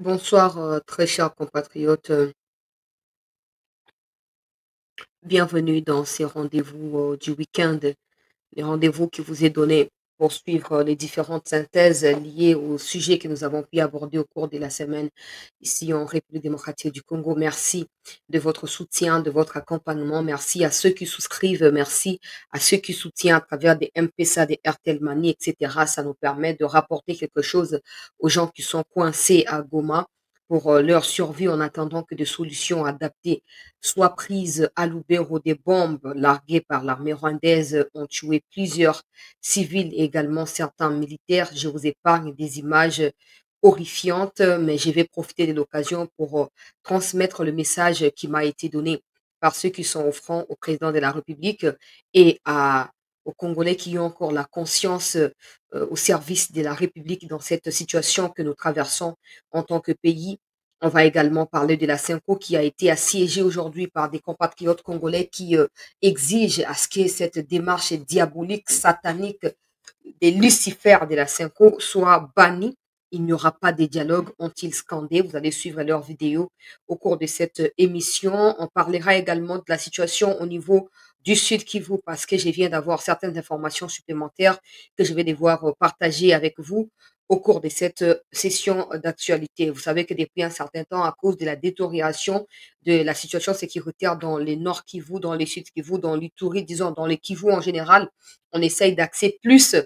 Bonsoir, très chers compatriotes. Bienvenue dans ces rendez-vous du week-end, les rendez-vous qui vous est donné pour suivre les différentes synthèses liées au sujet que nous avons pu aborder au cours de la semaine ici en République démocratique du Congo. Merci de votre soutien, de votre accompagnement. Merci à ceux qui souscrivent. Merci à ceux qui soutiennent à travers des M-Pesa, des Airtel Money, etc. Ça nous permet de rapporter quelque chose aux gens qui sont coincés à Goma pour leur survie en attendant que des solutions adaptées soient prises à Lubero. Des bombes larguées par l'armée rwandaise ont tué plusieurs civils et également certains militaires. Je vous épargne des images horrifiantes, mais je vais profiter de l'occasion pour transmettre le message qui m'a été donné par ceux qui sont au front au président de la République et aux Congolais qui ont encore la conscience au service de la République dans cette situation que nous traversons en tant que pays. On va également parler de la Cinco qui a été assiégée aujourd'hui par des compatriotes congolais qui exigent à ce que cette démarche diabolique, satanique des lucifères de la Cinco soit bannie. Il n'y aura pas de dialogue, ont-ils scandé. Vous allez suivre leurs vidéos au cours de cette émission. On parlera également de la situation au niveau du Sud Kivu parce que je viens d'avoir certaines informations supplémentaires que je vais devoir partager avec vous au cours de cette session d'actualité. Vous savez que depuis un certain temps, à cause de la détérioration de la situation sécuritaire dans les Nord Kivu, dans les Sud Kivu, dans l'Ituri, disons dans les Kivu en général, on essaye d'axer plus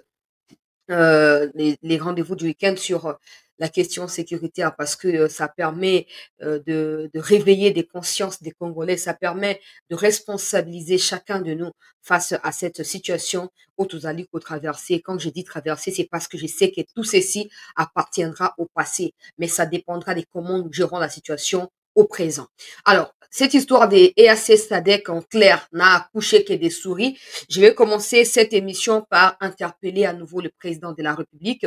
les rendez-vous du week-end sur la question sécuritaire parce que ça permet de réveiller des consciences des Congolais, ça permet de responsabiliser chacun de nous face à cette situation au Tozali qu'au traversée. Quand je dis traverser, c'est parce que je sais que tout ceci appartiendra au passé, mais ça dépendra de comment nous gérons la situation au présent. Alors, cette histoire des EAC SADC en clair n'a accouché que des souris. Je vais commencer cette émission par interpeller à nouveau le président de la République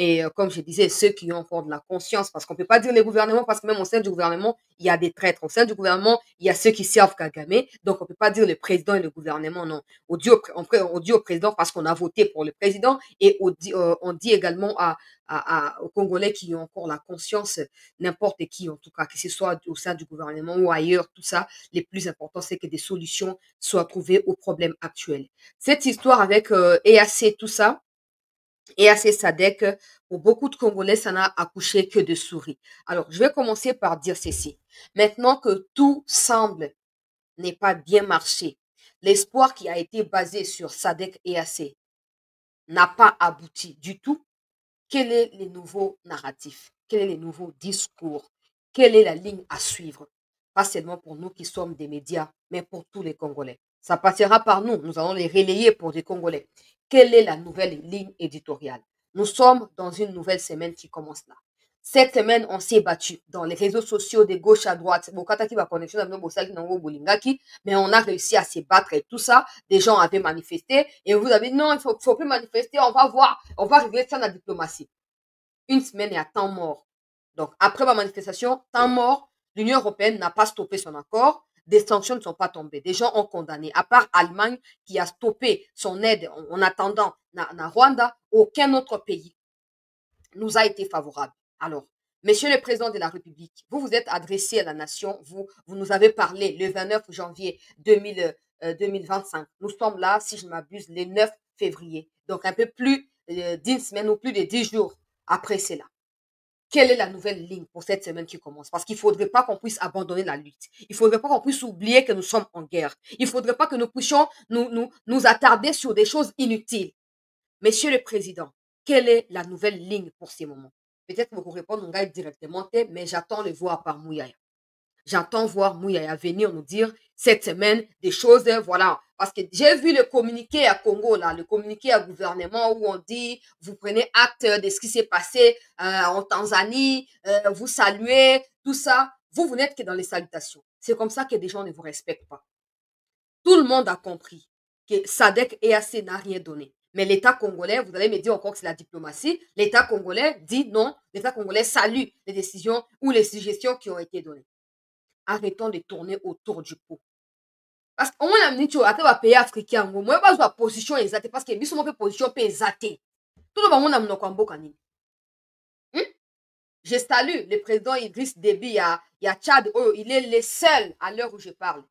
et comme je disais, ceux qui ont encore de la conscience, parce qu'on ne peut pas dire les gouvernements, parce que même au sein du gouvernement, il y a des traîtres. Au sein du gouvernement, il y a ceux qui servent Kagame, donc on ne peut pas dire le président et le gouvernement, non. On dit au président parce qu'on a voté pour le président et on dit également aux Congolais qui ont encore la conscience, n'importe qui en tout cas, que ce soit au sein du gouvernement ou ailleurs, tout ça, le plus important, c'est que des solutions soient trouvées aux problèmes actuels. Cette histoire avec EAC, tout ça, EAC SADC, pour beaucoup de Congolais, ça n'a accouché que de souris. Alors, je vais commencer par dire ceci. Maintenant que tout semble n'est pas bien marché, l'espoir qui a été basé sur SADC et EAC n'a pas abouti du tout. Quel est le nouveau narratif? Quel est le nouveau discours? Quelle est la ligne à suivre? Pas seulement pour nous qui sommes des médias, mais pour tous les Congolais. Ça passera par nous. Nous allons les relayer pour des Congolais. Quelle est la nouvelle ligne éditoriale? Nous sommes dans une nouvelle semaine qui commence là. Cette semaine, on s'est battu dans les réseaux sociaux de gauche à droite. Mais on a réussi à se battre et tout ça. Des gens avaient manifesté et vous avez dit non, il faut plus manifester, on va voir, on va régler ça dans la diplomatie. Une semaine et à temps mort. Donc, après ma manifestation, temps mort, l'Union européenne n'a pas stoppé son accord. Des sanctions ne sont pas tombées. Des gens ont condamné. À part Allemagne qui a stoppé son aide en attendant na Rwanda, aucun autre pays nous a été favorable. Alors, Monsieur le Président de la République, vous vous êtes adressé à la nation, vous nous avez parlé le 29 janvier 2025. Nous sommes là, si je ne m'abuse, le 9 février. Donc, un peu plus d'une semaine ou plus de 10 jours après cela. Quelle est la nouvelle ligne pour cette semaine qui commence? Parce qu'il ne faudrait pas qu'on puisse abandonner la lutte. Il ne faudrait pas qu'on puisse oublier que nous sommes en guerre. Il ne faudrait pas que nous puissions nous attarder sur des choses inutiles. Monsieur le Président, quelle est la nouvelle ligne pour ces moments? Peut-être que vous répondre directement, mais j'attends le voir par Mouyaya. J'entends voir Mouyaya venir nous dire cette semaine des choses, voilà. Parce que j'ai vu le communiqué à Congo, là, le communiqué à gouvernement où on dit, vous prenez acte de ce qui s'est passé en Tanzanie, vous saluez, tout ça. Vous n'êtes que dans les salutations. C'est comme ça que des gens ne vous respectent pas. Tout le monde a compris que SADC et EAC n'a rien donné. Mais l'État congolais, vous allez me dire encore que c'est la diplomatie, l'État congolais dit non, l'État congolais salue les décisions ou les suggestions qui ont été données. Arrêtons de tourner autour du pot. Parce qu'on a mis à pays africain, moi, je pas position exacte parce que nous sommes en position exacte. Tout le monde a mis en Je salue le président Idriss Déby, il y a Tchad, il est le seul, à l'heure où je parle,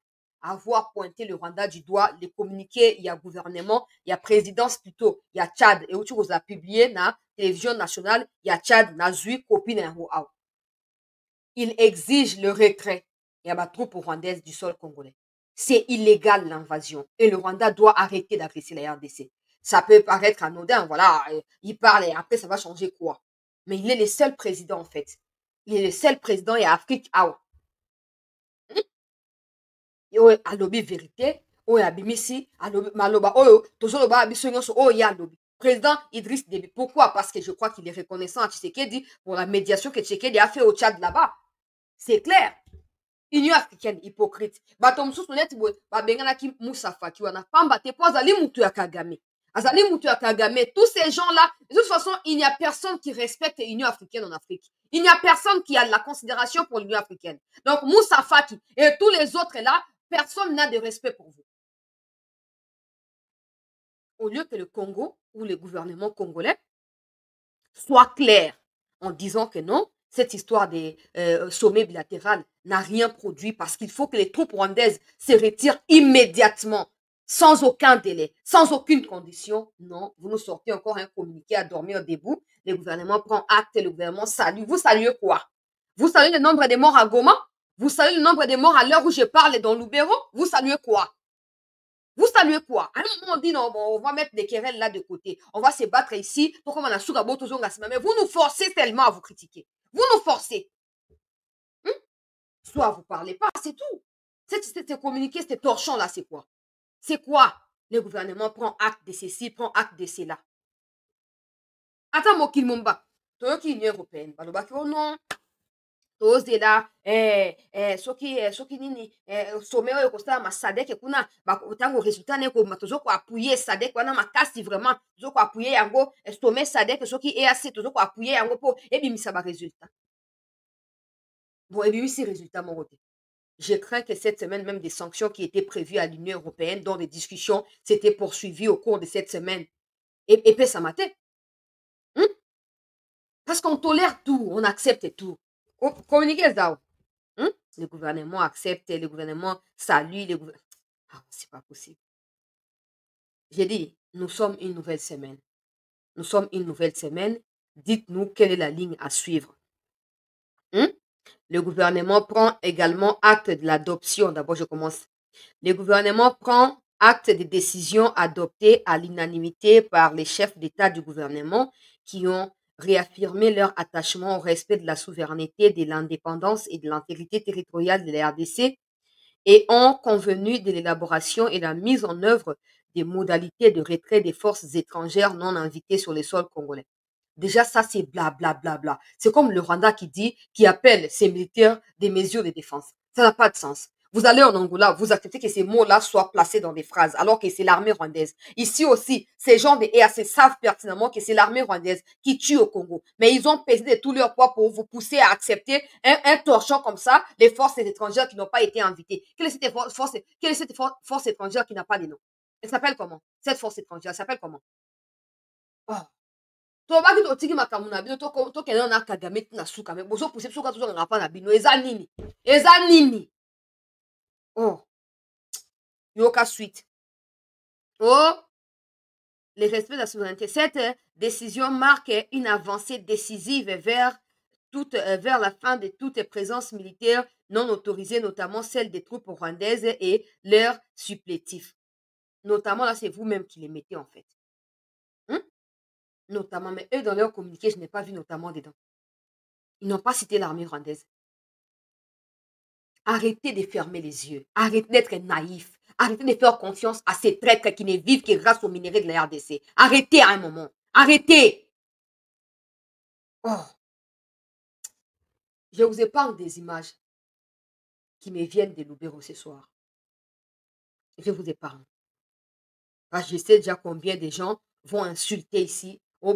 à avoir pointé le Rwanda du doigt, les communiqués, il y a gouvernement, il y a présidence plutôt, il y a Tchad, et où tu as publié na télévision nationale, il y a Tchad, na zui, copine, il exige le retrait de la troupe rwandaise du sol congolais. C'est illégal l'invasion et le Rwanda doit arrêter d'agresser la RDC. Ça peut paraître anodin, voilà, il parle et après ça va changer quoi. Mais il est le seul président en fait. Il est le seul président et Afrique out. Oyo alobi vérité, oyo abimisi, alobi maloba oyo tozoloba biso nyonso oyo alobi. Président Idriss Déby. Pourquoi? Parce que je crois qu'il est reconnaissant à Tshisekedi pour la médiation que Tshisekedi a fait au Tchad là-bas. C'est clair. Union africaine hypocrite. Bato mosusu neti boye babenganaki Moussa Faki wana pamba te po azali mutu ya Kagame. Azali mutu ya Kagame. Tous ces gens-là, de toute façon, il n'y a personne qui respecte l'Union africaine en Afrique. Il n'y a personne qui a de la considération pour l'Union africaine. Donc Moussa Faki et tous les autres là, personne n'a de respect pour vous. Au lieu que le Congo ou le gouvernement congolais soit clair en disant que non, cette histoire des sommets bilatéraux n'a rien produit parce qu'il faut que les troupes rwandaises se retirent immédiatement, sans aucun délai, sans aucune condition. Non, vous nous sortez encore un communiqué à dormir debout. Le gouvernement prend acte et le gouvernement salue. Vous saluez quoi? Vous saluez le nombre de morts à Goma? Vous saluez le nombre de morts à l'heure où je parle dans Lubero? Vous saluez quoi? Vous saluez quoi? À un moment, on dit non, bon, on va mettre des querelles là de côté. On va se battre ici pour qu'on a souga boto zonga. Mais vous nous forcez tellement à vous critiquer. Vous nous forcez. Soit vous parlez pas, c'est tout. C'est communiqué, c'est torchon là, c'est quoi? C'est quoi? Le gouvernement prend acte de ceci, prend acte de cela. Attends, mon Kilmumba. Toi qui Union européenne, oh non, tozela soki nini sommet oyo ekosala masadek kuna ntango résultat na ekoma tozokoappuye sadek wana makasi vraiment tozokoappuye yango sommet sadek soki eac tozokoappuye yango mpo ebimisa barésultat bon ebimisi résultat moko te. Je crains que cette semaine, même des sanctions qui étaient prévues à l'Union européenne, dont des discussions s'étaient poursuivies au cours de cette semaine, et puis ça maté. Parce qu'on tolère tout, on accepte tout. Communiquez ça. Le gouvernement accepte, le gouvernement salue, le gouvernement... Ah, c'est pas possible. J'ai dit, nous sommes une nouvelle semaine. Nous sommes une nouvelle semaine. Dites-nous quelle est la ligne à suivre. Le gouvernement prend également acte de l'adoption. D'abord, je commence. Le gouvernement prend acte des décisions adoptées à l'unanimité par les chefs d'État du gouvernement qui ont réaffirmé leur attachement au respect de la souveraineté, de l'indépendance et de l'intégrité territoriale de la RDC et ont convenu de l'élaboration et la mise en œuvre des modalités de retrait des forces étrangères non invitées sur le sol congolais. Déjà, ça, c'est blablabla. C'est comme le Rwanda qui appelle ses militaires des mesures de défense. Ça n'a pas de sens. Vous allez en Angola, vous acceptez que ces mots-là soient placés dans des phrases, alors que c'est l'armée rwandaise. Ici aussi, ces gens de EAC savent pertinemment que c'est l'armée rwandaise qui tue au Congo. Mais ils ont pesé de tout leur poids pour vous pousser à accepter un torchon comme ça, les forces étrangères qui n'ont pas été invitées. Quelle est cette force étrangère qui n'a pas de nom? Elle s'appelle comment? Cette force étrangère, elle s'appelle comment? Oh. Tobaki totiki makambo na bino tokende na Kagame na suka me bozopuse biso kaka tozongaka mpa na bino eza nini? Eza nini? Oh, yoka suite. Oh, le respect de la souveraineté. Cette décision marque une avancée décisive vers la fin de toute présence militaire non autorisée, notamment celle des troupes rwandaises et leurs supplétifs. Notamment, là, c'est vous-même qui les mettez en fait. Notamment, mais eux, dans leur communiqué, je n'ai pas vu notamment dedans. Ils n'ont pas cité l'armée rwandaise. Arrêtez de fermer les yeux. Arrêtez d'être naïf. Arrêtez de faire confiance à ces traîtres qui ne vivent que grâce aux minéraux de la RDC. Arrêtez à un moment. Arrêtez. Oh. Je vous épargne des images qui me viennent de Lubero ce soir. Je vous épargne. Parce que je sais déjà combien de gens vont insulter ici. Oh,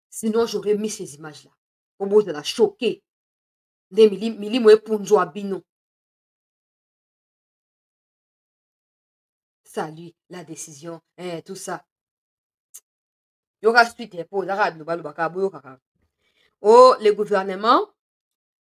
sinon, j'aurais mis ces images-là. Au bout de la choquer. Salut, la décision, tout ça. Il y aura suite et pour le gouvernement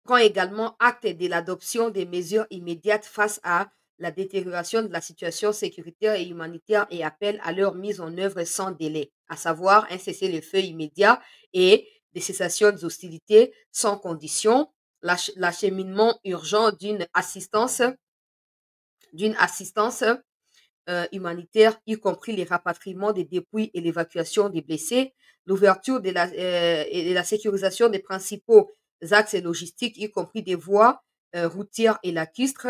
prend également acte de l'adoption des mesures immédiates face à la détérioration de la situation sécuritaire et humanitaire et appelle à leur mise en œuvre sans délai, à savoir un cessez-le-feu immédiat et des cessations des hostilités sans condition, l'acheminement urgent d'une assistance humanitaire, y compris les rapatriements des dépouilles et l'évacuation des blessés, l'ouverture et la sécurisation des principaux axes logistiques, y compris des voies routières et lacustres,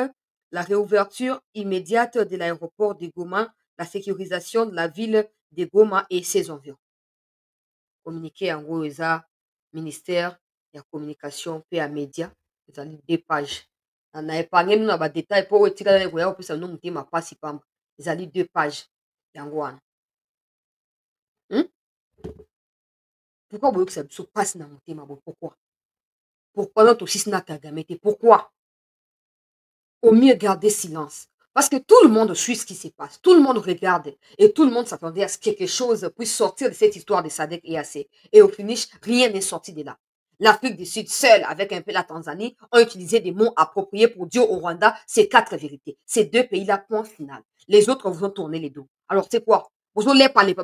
la réouverture immédiate de l'aéroport de Goma, la sécurisation de la ville de Goma et ses environs. Communiqué en gros, ministère de la communication et à médias, ils ont 2 pages. On a épargné nous na détail pour retirer les voyages pour ça nous monter ma passe pamba. Ils ont 2 pages. Yango wana. Pourquoi vous voulez que ça se passe dans mon thème? Pourquoi? Pourquoi notre aussi n'a Kagame? Pourquoi? Au mieux garder silence. Parce que tout le monde suit ce qui se passe. Tout le monde regarde. Et tout le monde s'attendait à ce que quelque chose puisse sortir de cette histoire de Sadek et AC. Et au finish, rien n'est sorti de là. L'Afrique du Sud, seule, avec un peu la Tanzanie, ont utilisé des mots appropriés pour dire au Rwanda ces 4 vérités. Ces 2 pays-là, point final. Les autres vous ont tourné les dos. Alors, c'est quoi? Vous allez parler,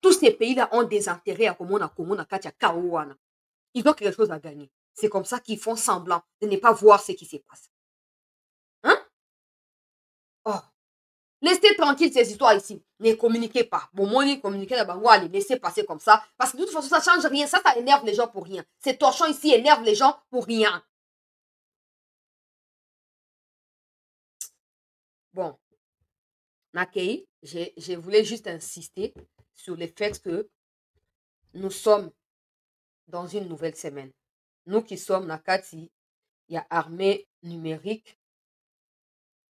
tous ces pays-là ont des intérêts à Komona, Katia, Kaouana. Ils ont quelque chose à gagner. C'est comme ça qu'ils font semblant de ne pas voir ce qui se passe. Hein? Oh. Laissez tranquille ces histoires ici. Ne communiquez pas. Bon, moi, communiquez là-bas. Allez, laissez passer comme ça. Parce que de toute façon, ça ne change rien. Ça énerve les gens pour rien. Ces torchons ici énervent les gens pour rien. Bon. Nakei, je voulais juste insister sur le fait que nous sommes dans une nouvelle semaine. Nous qui sommes Nakati, il y a armée numérique,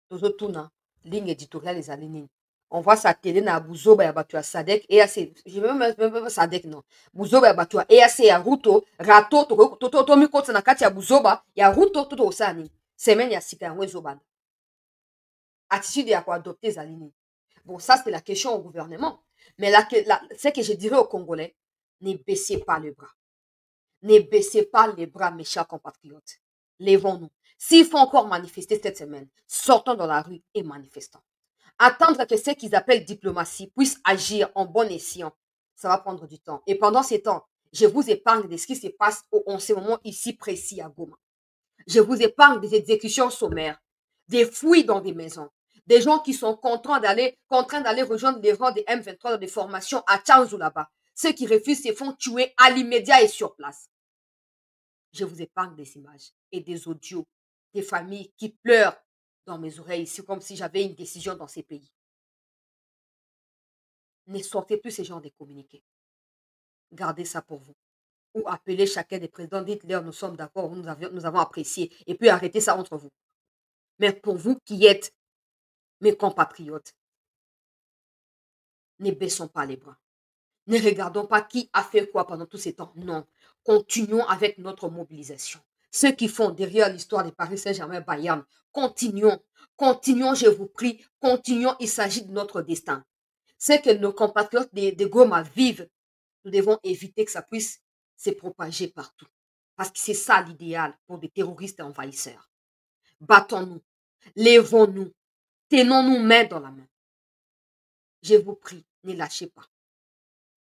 Tozotuna, ligne éditoriale des Alénines. On voit sa télé na Buzoba ya Batua Sadek et assez. Je ne veux même Sadek non. Buzoba ya Batua et assez ya Ruto, Rato, Toto Mikota na kati ya Buzoba, ya Ruto, Toto Osani. Semaine ya Sika ya Wezobanda. Attitude ya quoi adopter les Alénines. Bon, ça c'est la question au gouvernement. Mais ce que je dirais aux Congolais, ne baissez pas les bras. Ne baissez pas les bras, mes chers compatriotes. Lèvons-nous. S'il faut encore manifester cette semaine, sortons dans la rue et manifestons. Attendre que ceux qu'ils appellent diplomatie puissent agir en bon escient, ça va prendre du temps. Et pendant ces temps, je vous épargne de ce qui se passe en ce moment ici précis à Goma. Je vous épargne des exécutions sommaires, des fouilles dans des maisons, des gens qui sont contraints d'aller rejoindre les rangs des M23 dans des formations à Tchanzou là-bas. Ceux qui refusent se font tuer à l'immédiat et sur place. Je vous épargne des images et des audios, des familles qui pleurent dans mes oreilles. C'est comme si j'avais une décision dans ces pays. Ne sortez plus ces gens de communiqués. Gardez ça pour vous. Ou appelez chacun des présidents, dites-leur nous sommes d'accord, nous avons apprécié. Et puis arrêtez ça entre vous. Mais pour vous qui êtes mes compatriotes, ne baissons pas les bras. Ne regardons pas qui a fait quoi pendant tous ces temps. Non. Continuons avec notre mobilisation. Ceux qui font derrière l'histoire de Paris Saint-Germain-Bayern, continuons. Continuons, je vous prie. Continuons, il s'agit de notre destin. Ce que nos compatriotes de Goma vivent, nous devons éviter que ça puisse se propager partout. Parce que c'est ça l'idéal pour des terroristes envahisseurs. Battons-nous. Lèvons-nous. Tenons-nous main dans la main. Je vous prie, ne lâchez pas.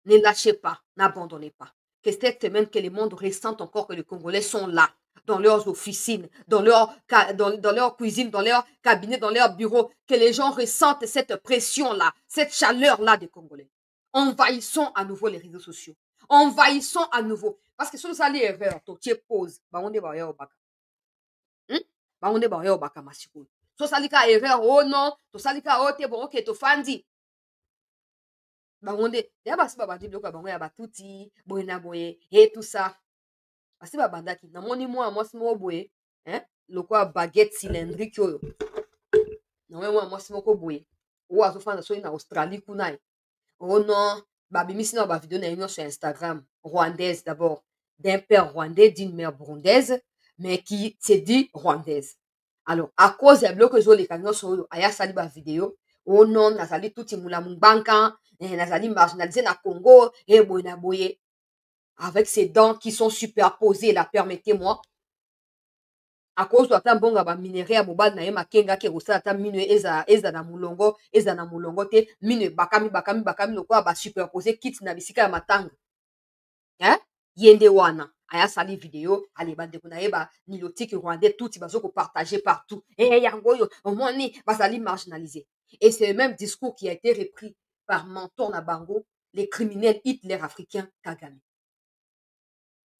Ne lâchez pas, n'abandonnez pas. Que cette semaine, que le monde ressente encore que les Congolais sont là, dans leurs officines, dans leur cuisine, dans leur cabinet, dans leur bureau, que les gens ressentent cette pression-là, cette chaleur-là des Congolais. Envahissons à nouveau les réseaux sociaux. Envahissons à nouveau. Parce que si vous allez erreur, tu pause, on est barré au bac. On est barré au bac à Massiko. Si vous allez erreur, oh non, tu allez oh t'es bon, ok, tu fandi. Bangonde ya basi babandi biloko bango ya batuti boye na boye et tout ça basi babandaki namoni mwa mwasi moko boye lokwa baguette cylindrique oyo namoni mwa mwasi moko boye oyo azofanda soki na Australie kuna oh non babimisi na bavideo na ye nyonso sur Instagram rwandaise d'abord d'un père rwandais d'une mère burundaise mais qui se dit rwandaise alors à cause ya biloko ezoleka nyonso oyo aya asali bavideo oh non, nazali tout imula mbanka, nazali marginalisé na Congo, et boye na boye. Avec ses dents qui sont superposées, là, permettez-moi. À cause de la bonga ba minerai ya mobali na ye makenga ke kosala ata mino eza na mulongo te mino bakami lokola ba superposer kit na bisika ya matanga hein ye nde wana aya sali video ale bandeko na ye ba nilotique rwandais tuti bazo ko partager partout yango oyo omoni bazali marginalisé et c'est le même discours qui a été repris par mentor na bango les criminels Hitler africains Kagame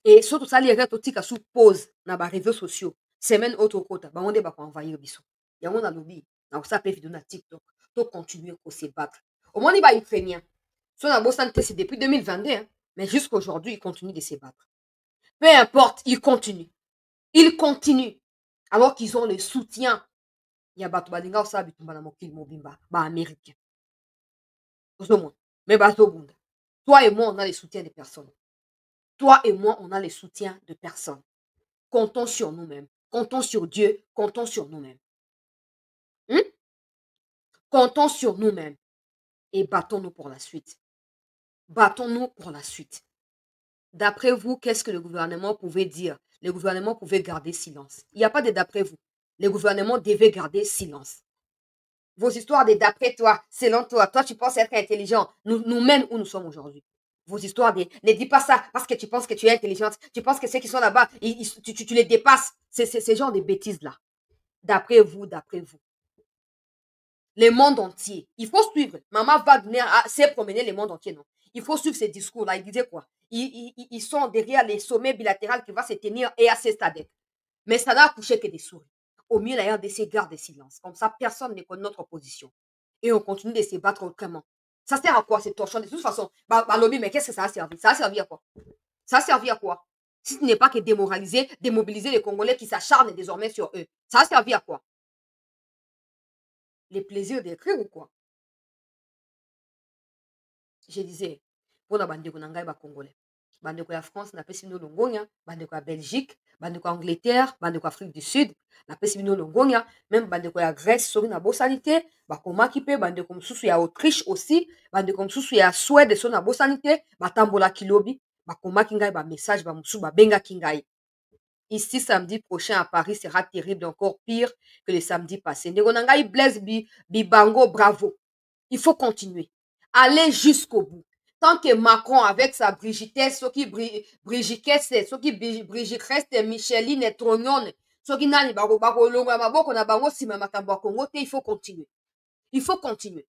et surtout ça les totika sous pause na ba réseaux sociaux semaine autre kota bango nde bako envahir biso yango na lobi na kosa pe vidéo na TikTok to continuer ko se battre omoni ba ukrainien so na bosani te c'est depuis 2022 hein, mais jusqu'aujourd'hui ils continuent de se battre peu importe ils continuent alors qu'ils ont le soutien ya bato balinga kosala bitumba na mokili mobimba ba américain ozomona mais bazobunda toi et moi on a le soutien de personnes. Toi et moi, on a le soutien de personne. Comptons sur nous-mêmes. Comptons sur Dieu. Comptons sur nous-mêmes. Comptons sur nous-mêmes. Et battons-nous pour la suite. Battons-nous pour la suite. D'après vous, qu'est-ce que le gouvernement pouvait dire? Le gouvernement pouvait garder silence. Il n'y a pas de d'après vous. Le gouvernement devait garder silence. Vos histoires de d'après toi, selon toi, toi tu penses être intelligent, nous mènent où nous sommes aujourd'hui. Vos histoires de ne dis pas ça parce que tu penses que tu es intelligente, tu penses que ceux qui sont là-bas, tu les dépasses. C'est ce genre de bêtises-là. D'après vous, d'après vous. Le monde entier. Il faut suivre. Maman Wagner s'est promené le monde entier, non? Il faut suivre ces discours-là. Il disait quoi? Ils sont derrière les sommets bilatéraux qui vont se tenir et à ces stades. Mais ça n'a accouché que des souris. Au mieux, la RDC garde silence. Comme ça, personne ne connaît notre position. Et on continue de se battre autrement. Ça sert à quoi cette torchon? De toute façon, lobby, mais qu'est-ce que ça a servi? Ça a servi à quoi? Ça a servi à quoi? Si ce n'est pas que démoraliser, démobiliser les Congolais qui s'acharnent désormais sur eux. Ça a servi à quoi? Les plaisirs d'écrire ou quoi? Je disais, pour la bande de Congolais. Bandeko ya France na pesi bino longonya, bandeko ya Belgique, bandeko ya Angleterre, bandeko ya Afrique du Sud, na pesi bino longonya, même bandeko ya Grèce soki na bosani te, bakomaki pe bandeko mosusu ya Autriche aussi, bandeko mosusu ya Suède soki na bosani te, batambolaki lobi, bakomaki ngai ba message ba mosusu babengaki ngai. Ici, samedi prochain à Paris sera terrible, encore pire que le samedi passé. Ndeko na ngai Blaise Bibango, bravo. Il faut continuer. Aller jusqu'au bout. Tant que Macron, avec sa Brigitte, ceux qui Brigitte, ceux qui Brigitte, Micheline, Trognon, ceux qui n'ont pas il faut continuer. Il faut continuer.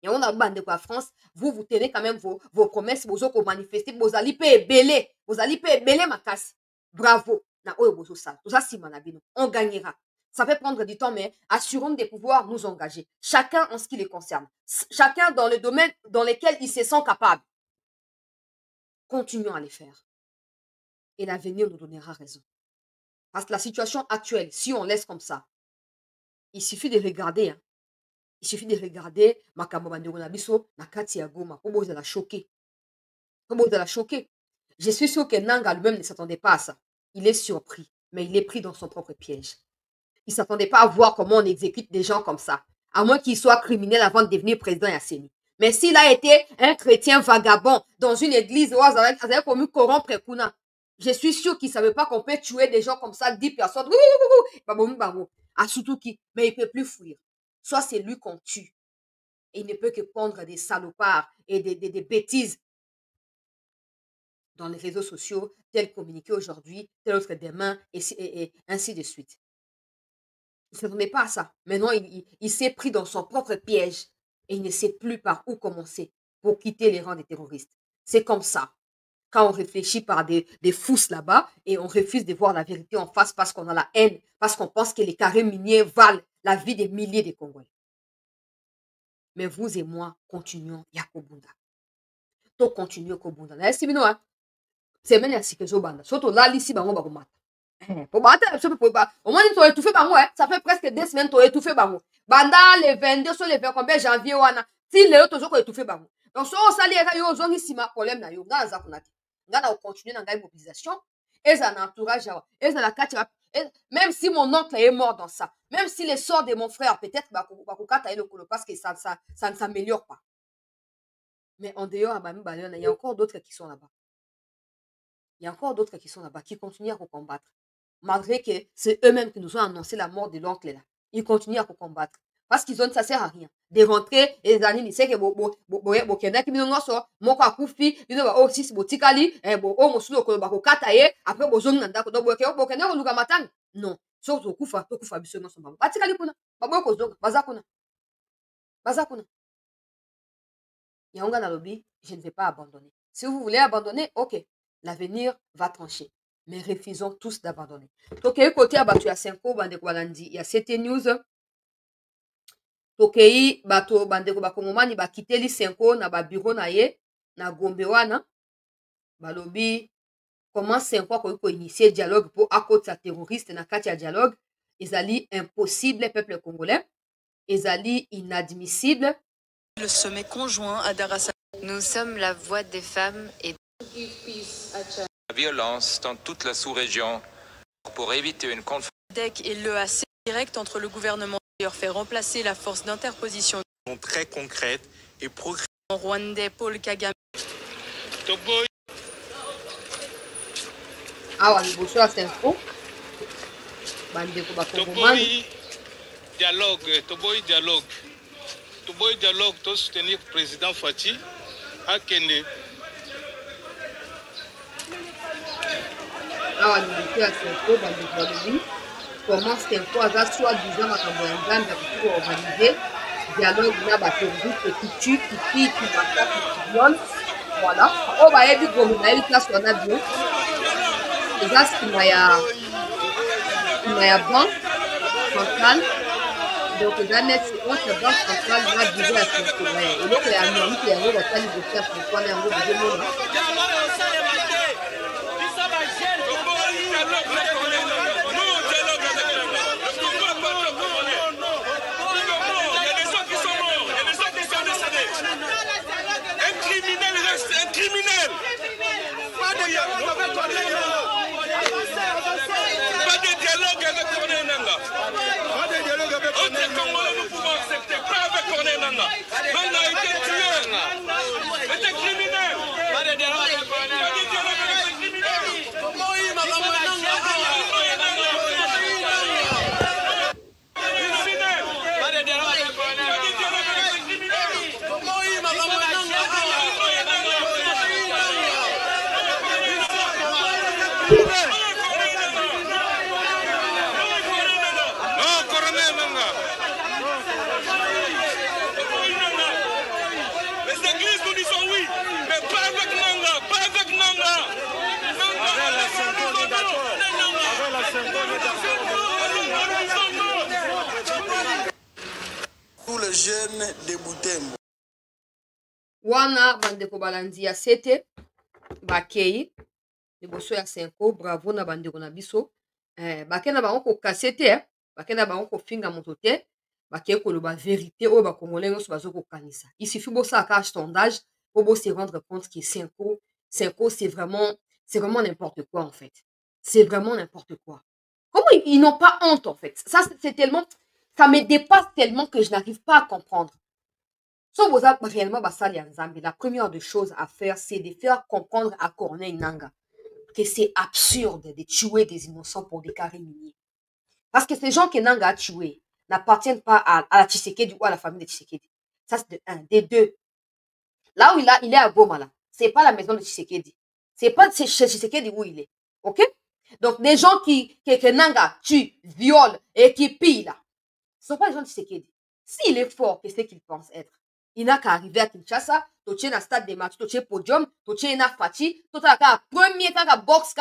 Et on a bande quoi France, vous tenez quand même vos promesses, vos autres manifester, vos allez payer ma casse. Bravo. Na oyo bozo ça. Tout ça si manabino. On gagnera. Ça peut prendre du temps, mais assurons de pouvoir nous engager. Chacun en ce qui les concerne. Chacun dans le domaine dans lequel il se sent capable. Continuons à les faire. Et l'avenir nous donnera raison. Parce que la situation actuelle, si on laisse comme ça, il suffit de regarder. Hein. Il suffit de regarder Makambo Bandeko Nabiso, Nakati ya Goma. Pour vous la choquer. Pour vous la choquer. Je suis sûr que Nanga lui-même ne s'attendait pas à ça. Il est surpris, mais il est pris dans son propre piège. Il ne s'attendait pas à voir comment on exécute des gens comme ça. À moins qu'il soit criminel avant de devenir président Yasseni. Mais s'il a été un chrétien vagabond dans une église, avec comme corrompre Kuna, je suis sûr qu'il ne savait pas qu'on peut tuer des gens comme ça, 10 personnes. À Sutuki, mais il ne peut plus fuir. Soit c'est lui qu'on tue. Et il ne peut que pondre des salopards et des bêtises dans les réseaux sociaux, tel communiqué aujourd'hui, tel autre demain, et ainsi de suite. Il ne s'attendait pas à ça. Maintenant, il s'est pris dans son propre piège et il ne sait plus par où commencer pour quitter les rangs des terroristes. C'est comme ça. Quand on réfléchit par des fousses là-bas et on refuse de voir la vérité en face parce qu'on a la haine, parce qu'on pense que les carrés miniers valent la vie des milliers de Congolais. Mais vous et moi, continuons Yakobunda. Donc, continuons Kobunda. Là, c'est bien, hein? Semaine ya sikezo banda soto lalisi bango bakomata po bata so po ba au moins to étouffé bango ça fait presque 2 semaines to étouffé bango banda le 22 sur le 20 combien janvier wana ti le to zo ko étouffé bango donc so sali eka yo zongi sima problème na yo ngana za kunati ngana continuer na ngai mobilisation eza na entourage eza la kati même si mon oncle est mort dans ça, même si les sorts de mon frère, peut-être, parce que ça ne s'améliore pas. Mais en dehors, il y a encore d'autres qui sont là-bas. Il y a encore d'autres qui sont là-bas, qui continuent à combattre. Malgré que c'est eux-mêmes qui nous ont annoncé la mort de l'oncle là. Ils continuent à combattre. Parce qu'ils ont, ça sert à rien. De rentrer, et les années, ils savent que Kenda qui nous sort, moko akufi, ils ont aussi si botikali, mosulo ko bako kataye, après bozong nanda ko donc Kenda ko luka matang. Non. Sauf to kufa biso no somba. Batikali kuna. Babo ko zonga, baza kuna. Baza kuna. Yanga na lobby, je ne vais pas abandonner. Si vous voulez abandonner, ok. L'avenir va trancher. Mais refusons tous d'abandonner. Tokei côté abatu ya Senko bandeko balandi ya CT News. Tokei bato bandeko bakongomani bakiteli Senko na ba bureau na ye na Gombe wana. Balobi comment Senko akoki ko initier dialogue pour akota terroriste na kati ya dialogue ezali impossible peuple congolais. Ezali inadmissible. Le sommet conjoint à Dar es Salaam. Nous sommes la voix des femmes et la violence dans toute la sous-région pour éviter une confrontation. DEC et l'EAC direct entre le gouvernement fait remplacer la force d'interposition très concrète et progressive. Rwandais Paul Kagame. Awa liboso ya Senko bandeko bakongomani toboyi dialogue to soutenir président Fati akende. Awa liboso ya Senko bandeko balobi comment Senko aza soi-disant makambo ya nzambe akoki koorganize dialogue na baterroriste qui tue, qui pille, qui massacre, qui viole. Voilà. Oyo bayebi Gombe bayebi place wana bio eza nsima ya banque centrale. Donc eza neti entre banque centrale na bureau ya Senko eloko ya miamiki yango basali dossier ya Senko wana yango bozomona. Pas de dialogue avec Corneille Nangaa. Pas de dialogue avec Corneille Nangaa. Congolais, nous pouvons accepter. Pas avec Corneille Nangaa. Nangaa a été tué. Était criminel. Pas de dialogue avec Corneille Nangaa. Pas de dialogue avec les criminels. Pas de dialogue avec Corneille Nangaa. Tous les jeunes de Butembo. Wana bandeko balandi ya sete bakei liboso ya Senko bravo na bandeko na biso bakena bango kokase te bakena bango kofinga moto te bakei koloba vérité oyo bakongolais nyonso bazokokanisa. Il suffit bosala sondage pour se rendre compte que Senko c'est vraiment n'importe quoi en fait. C'est vraiment n'importe quoi. Comment ils n'ont pas honte en fait? Ça c'est tellement, ça me dépasse tellement que je n'arrive pas à comprendre. Si vous avez réellement basali Nzambe, la première des choses à faire, c'est de faire comprendre à Corneille Nangaa que c'est absurde de tuer des innocents pour des carrés miniers. Parce que ces gens que Nangaa a tués n'appartiennent pas à la Tshisekedi ou à la famille de Tshisekedi. Ça, c'est de un. Des deux. Là où il est à Goma, là, c'est pas la maison de Tshisekedi. C'est pas chez Tshisekedi où il est. OK? Donc, les gens que Nangaa tue, viole et qui pillent, là, ce ne sont pas les gens de Tshisekedi. S'il est fort, qu'est-ce qu'il pense être? Il n'a qu'à arriver à Kinshasa, tu es dans le stade des matchs, tu es podium, tu es dans Fati, tu es dans premier box,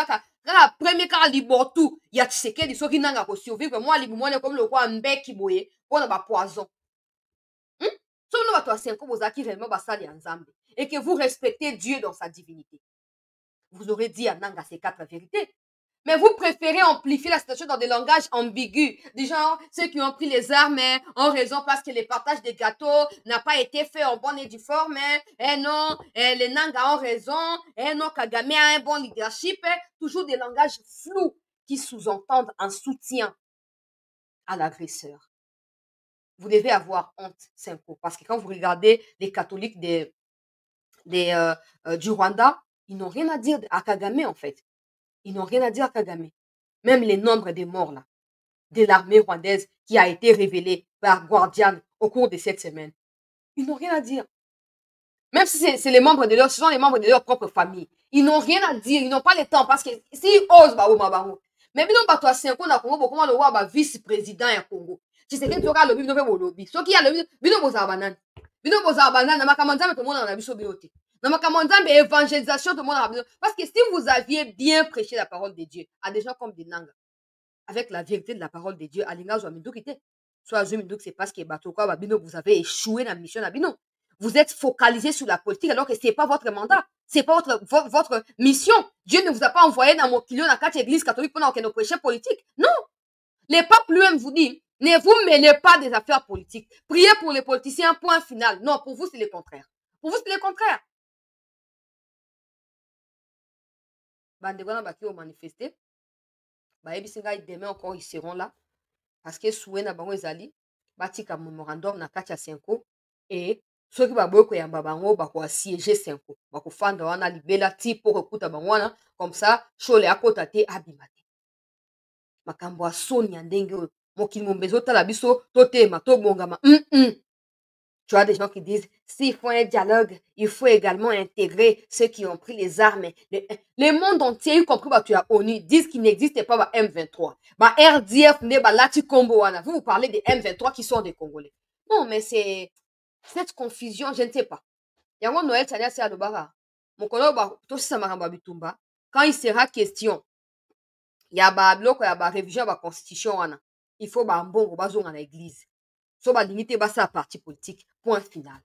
premier libortu, il y a Tshisekedi, ceux qui n'ont pas survivre, moi, moi, comme le roi Mbeki Boye, pour le poison. Si nous avons 5 ans, vous avez réellement basali ensemble, et que vous respectez Dieu dans sa divinité, vous aurez dit à Nangaa ces 4 vérités. Mais vous préférez amplifier la situation dans des langages ambigus. Des gens, ceux qui ont pris les armes en raison parce que le partage des gâteaux n'a pas été fait en bonne et due forme. Non, les Nangaa ont raison. Non, Kagame a un bon leadership. Toujours des langages flous. qui sous-entendent un soutien à l'agresseur. Vous devez avoir honte, Senko, parce que quand vous regardez les catholiques du Rwanda, ils n'ont rien à dire à Kagame, en fait. Ils n'ont rien à dire à Kagame. Même les nombres des morts, là, de l'armée rwandaise qui a été révélé par Guardian au cours de cette semaine, ils n'ont rien à dire. Même si c'est les membres de ce sont les membres de leur propre famille. Ils n'ont rien à dire, ils n'ont pas le temps, parce que s'ils osent, mais bino bato Senko na Congo, comment le roi vice-président ya Congo. Tu sais que tu auras le lobby, no lobby. Ce qui a le lobby, bino boza banane. Bino boza banane, na makamanza tout le monde en a biso biote. Na makamanza be évangélisation tout le monde en a biso. Parce que si vous aviez bien prêché la parole de Dieu à des gens comme des Nanga, avec la vérité de la parole de Dieu, à l'inga zo mindou kité. Soit zo mindou c'est parce que bato quoi bino vous avez échoué dans la mission na bino. Vous êtes focalisé sur la politique alors que c'est pas votre mandat. C'est pas votre mission. Dieu ne vous a pas envoyé dans mon kilo dans 4 églises catholiques pendant que nous prêchions politique. Non. Les papes lui-même vous disent, ne vous mêlez pas des affaires politiques. Priez pour les politiciens, point final. Non, pour vous, c'est le contraire. Pour vous, c'est le contraire. Bandegwana baki au manifester. Demain encore, ils seront là. Parce que souhait na bango ezali. Batika memorandum na katia Senko. Et ceux qui va beaucoup yamba bango bako siéger Senko bako fanda wana libela ti pour okuta bango wana comme ça chole akota te abimate makambo asoni ndenge mokili mombezo tala biso totema to bongama Tu as des gens qui disent s'il faut un dialogue, il faut également intégrer ceux qui ont pris les armes. Le monde entier, y compris tu as ONU, disent qu'il n'existe pas M23. RDF ne lati Combo wana. Vous parlez des M23 qui sont des Congolais. Non, mais c'est cette confusion, je ne sais pas. Yango Noël Tania c'est Alobara. Mon collègue to samaramba bitumba. Quand il sera question, il y a ba bloc, il y a ba révision ba constitution wana. Il faut ba mbongo bazonga na église. So ba limiter ba ça parti politique. Point final.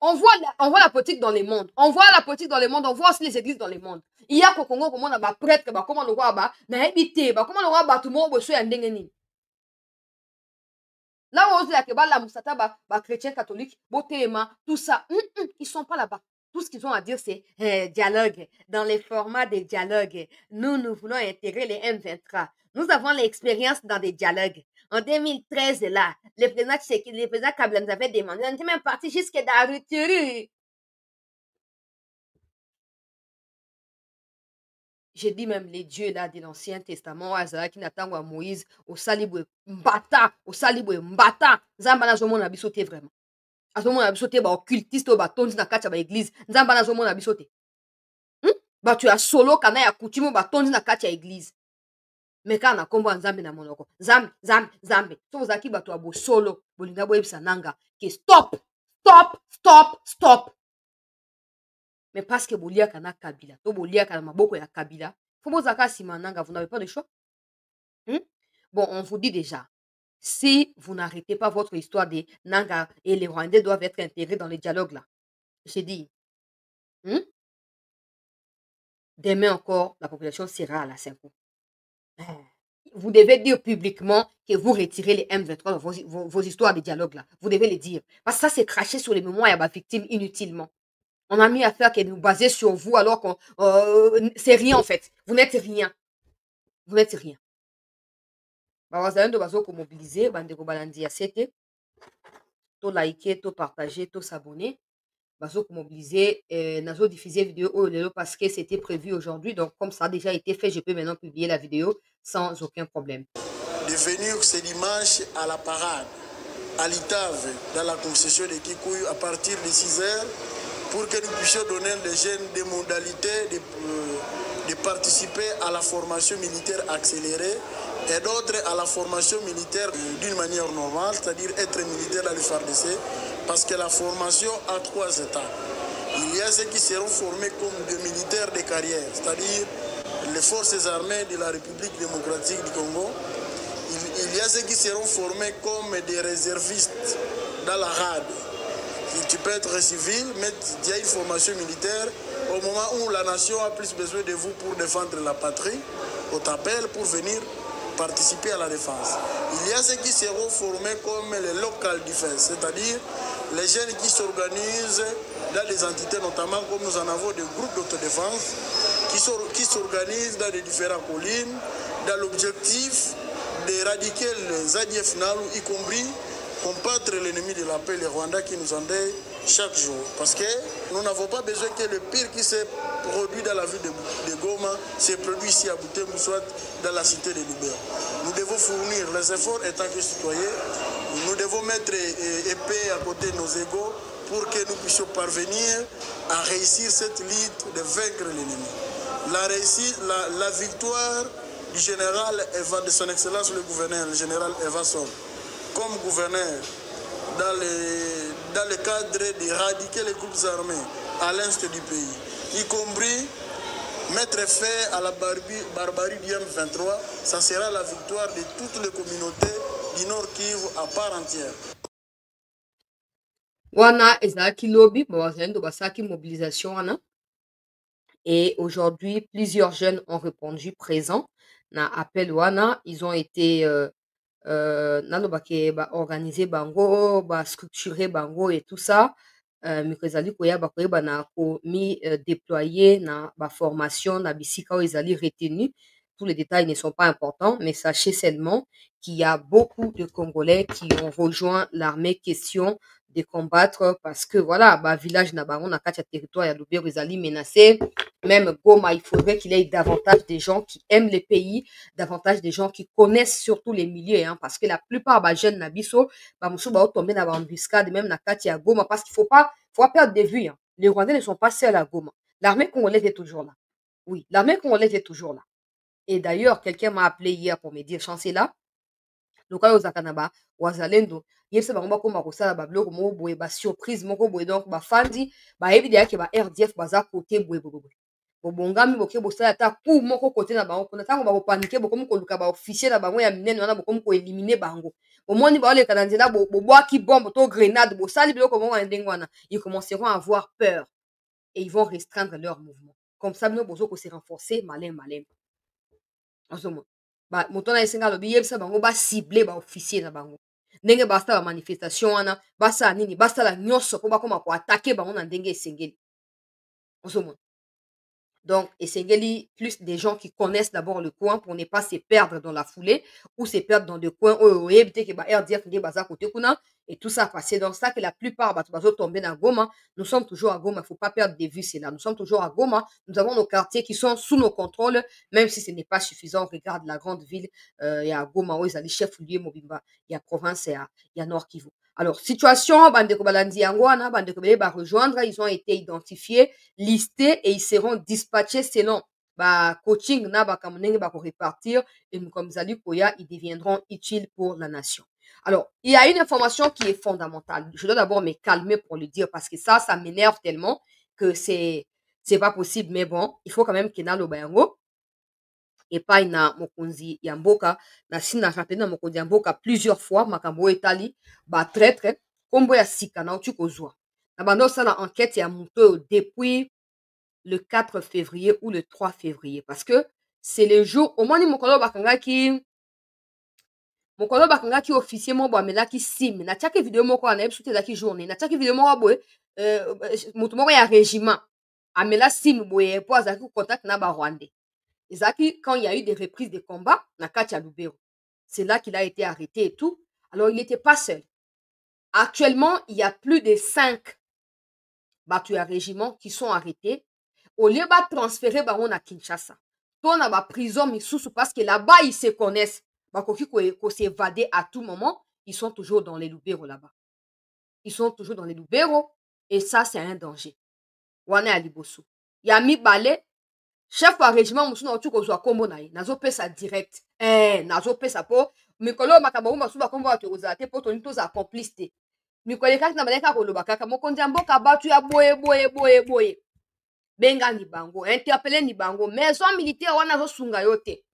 On voit la politique dans les mondes. On voit la politique dans les mondes. On voit aussi les églises dans les mondes. Il y a qu'au Congo comment on a ba prêtre, comment le roi ba na habité, comment le roi ba tout le monde bosso ya ndenge nini. Là où on dit que la moussata ba chrétien catholique, botéma, tout ça, ils sont pas là-bas. Tout ce qu'ils ont à dire, c'est dialogue. Dans les formats des dialogues, nous voulons intégrer les M23. Nous avons l'expérience dans des dialogues. En 2013, là, le président Kabila nous avait demandé, on était même parti jusqu'à la rupture. J'ai dit même les dieux là de l'Ancien Testament, qui n'attendent à Moïse, au saliboué mbata, Zambana zomo na bisote vraiment. Azomo na bisote ba occultiste ba tonzi na kacha ba église, Zambana zomo na bisote. Ba tu as solo kana ya coutume ba tonzi na kacha église. Mais quand on a combo nzambe na monoko, zambe. So zaki ba tu abo solo, bolinga bo ebisa nanga, que stop. Mais parce que Bolia kana Kabila, to Bolia kana maboko ya Kabila, faut zaka simananga, vous n'avez pas de choix. Bon, on vous dit déjà, si vous n'arrêtez pas votre histoire des Nanga et les Rwandais doivent être intégrés dans les dialogues là, j'ai dit, demain encore, la population sera à la Senko. Vous devez dire publiquement que vous retirez les M23 dans vos histoires de dialogue là. Vous devez le dire. Parce que ça, c'est cracher sur les mémoires et ma victime inutilement. On a mis à faire que nous baser sur vous alors qu'on c'est rien en fait. Vous n'êtes rien. Vous n'êtes rien. Vous allez de mobiliser, bandeko balandi ya sete, to liker, to partager, to s'abonner. Bazo mobiliser, nazo diffuser vidéo parce que c'était prévu aujourd'hui. Donc comme ça a déjà été fait, je peux maintenant publier la vidéo sans aucun problème. De venir ce dimanche à la parade, à l'Itave, dans la concession de Kikuyu, à partir de 6h, pour que nous puissions donner les jeunes des modalités de participer à la formation militaire accélérée et d'autres à la formation militaire d'une manière normale, c'est-à-dire être militaire dans le FARDC, parce que la formation a 3 étapes. Il y a ceux qui seront formés comme des militaires de carrière, c'est-à-dire les forces armées de la République démocratique du Congo. Il y a ceux qui seront formés comme des réservistes dans la RAD. Tu peux être civil, mais il y a une formation militaire. Au moment où la nation a plus besoin de vous pour défendre la patrie, on t'appelle pour venir participer à la défense. Il y a ceux qui seront formés comme les local defense, c'est-à-dire les jeunes qui s'organisent dans des entités, notamment comme nous en avons des groupes d'autodéfense, qui s'organisent dans les différentes collines, dans l'objectif d'éradiquer les ADF Nalu, y compris combattre l'ennemi de la paix, les Rwandais qui nous endeuillent chaque jour. Parce que nous n'avons pas besoin que le pire qui s'est produit dans la ville de Goma se produit ici à Butembo, soit dans la cité de Lubero. Nous devons fournir les efforts en tant que citoyens. Nous devons mettre épée à côté de nos égaux pour que nous puissions parvenir à réussir cette lutte de vaincre l'ennemi. La victoire du général Eva, de son excellence le gouverneur, le général Eva Sol, comme gouverneur dans le cadre d'éradiquer les groupes armés à l'est du pays, y compris mettre fin à la barbarie du M23, ça sera la victoire de toutes les communautés du Nord Kivu à part entière. Wana ezaki lobby, bazalendo basaki mobilisation wana. Et aujourd'hui, plusieurs jeunes ont répondu présents na appel wana. Ils ont été nalobake ba organiser bango, ba structurer bango et tout ça. Mikozali koya ba koyeba na ko mi déployer na ba formation na bisika o ezali retenu. Tous les détails ne sont pas importants, mais sachez seulement qu'il y a beaucoup de Congolais qui ont rejoint l'armée question de combattre parce que voilà, bah village na bango na katia territoire ya Lubero ezali menacé. Même Goma, il faudrait qu'il y ait davantage de gens qui aiment les pays, davantage de gens qui connaissent surtout les milieux, hein, parce que la plupart des jeunes nabiso, bah moussou ba tomber dans l'embuscade, même na katia Goma, parce qu'il faut pas perdre de vue. Hein. Les Rwandais ne sont pas seuls à Goma. L'armée congolaise est toujours là. Oui, l'armée congolaise est toujours là. Et d'ailleurs, quelqu'un m'a appelé hier pour me dire, Chancela, loka yo zakanaba, wazalendo, yebse bango bakoma kosala ba biloko moko boye, ba surprise moko boye, donc ba fandi, ba yebi deya ke ba RDF baza côté boye boye. Bobongami boke bosala ta coup moko côté na bango, pona tango ba paniquer bokomi koluka ba officier na bango ya minene wana bokomi ko éliminer bango. Omoni ba oleka na nzela boboaki bombe to grenade, bosali biloko moko na ndenge wana, ils commenceront à avoir peur et ils vont restreindre leur mouvement. Comme ça, nous bozo ko se renforcer malin. Ba moto na esenga lobi yebisa bango ba cibler ba officier na bango. Ndenge basta ba manifestation wana, basa nini, basta la nyonso po bakoma ko attaquer bango na ndenge esengeli. Donc, esengeli plus des gens qui connaissent d'abord le coin pour ne pas se perdre dans la foulée ou se perdre dans des coins où éviter que ba RDF nde baza côté kuna et tout ça passer dans ça que la plupart bazo tomber dans Goma. Nous sommes toujours à Goma, il faut pas perdre de vue c'est là. Nous sommes toujours à Goma, nous avons nos quartiers qui sont sous nos contrôles même si ce n'est pas suffisant. On regarde la grande ville, il y a Goma où ils allaient chef lieu Mobimba, il y a province, il y a Nord Kivu. Alors, situation, bandeko balandi yangoana, bandeko bele ba rejoindre, ils ont été identifiés, listés et ils seront dispatchés selon ba coaching na ba kamunenge ba ko répartir et comme Zali Koya, ils deviendront utiles pour la nation. Alors, il y a une information qui est fondamentale. Je dois d'abord me calmer pour le dire parce que ça m'énerve tellement que c'est pas possible. Mais bon, il faut quand même qu'il y ait un lobayango. Et pas na mokonzi ya mboka na sina rappelé na mokonzi ya mboka plusieurs fois makambo etali ba traître kombo ya sika na uti kozwa na bando sala enquête ya muto depuis le 4 février ou le 3 février parce que c'est le jour au moins mokolo bakangaki officier mo bo amelaki sim na tiaki vidéo moko na ebsuti ezaki journée na tiaki vidéo moko boye muto moko ya régiment amela sim boye po azaki contact na ba Rwandais. Ezaki, quand il y a eu des reprises de combat, na Katia Lubero. C'est là qu'il a été arrêté et tout. Alors, il n'était pas seul. Actuellement, il y a plus de 5 battus à régiment qui sont arrêtés. Au lieu de transférer baron à Kinshasa. Ton à prison, parce que là-bas, ils se connaissent. Bakoki ko s'évader à tout moment. Ils sont toujours dans les Lubero là-bas. Ils sont toujours dans les Lubero. Et ça, c'est un danger. Wane Alibosu. Il y a mis balai. Chef wa régiment musu na otu kozwa kombo na ye nazo pesa direct nazo pesa po mikolo makabo musu ba kombo atu kozate po toni toza complice te mikolo kaka na baleka koloba kaka mokonzi ya mboka batu ya boye benga ni bango interpeller ni bango maison militaire wana zo sunga yo te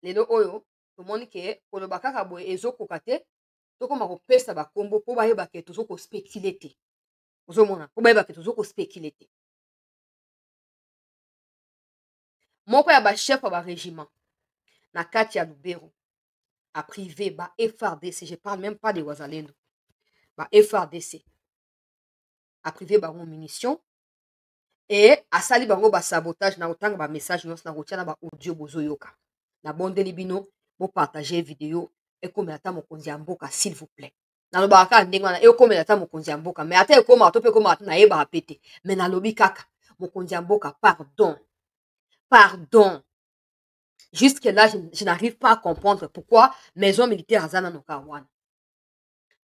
lelo oyo tomoni ke koloba kaka boye ezokoka te tokoma kopesa ba kombo po bayeba ke tozo ko spéculer te ozomona po bayeba ke tozo ko spéculer te. Moko ya ba chef ba régiment na kati ya Lubero a privé ba FRDC, je parle même pas de Wazalendo, ba FRDC a privé ba munitions et asali bango ba sabotage na otanga ba message nyonso na kotia na ba audio bozoyoka na bondeli bino bo partager vidéo ekomela ata mokonzi ya mboka s'il vous plaît nalobaka kaka ndenge wana ekomela ata mokonzi ya mboka mais ata ekomaka to mpe ekomaka te nayebaka pe te mais nalobi kaka mokonzi ya mboka pardon jusque là je n'arrive pas à comprendre pourquoi maison militaire aza nano kaka wana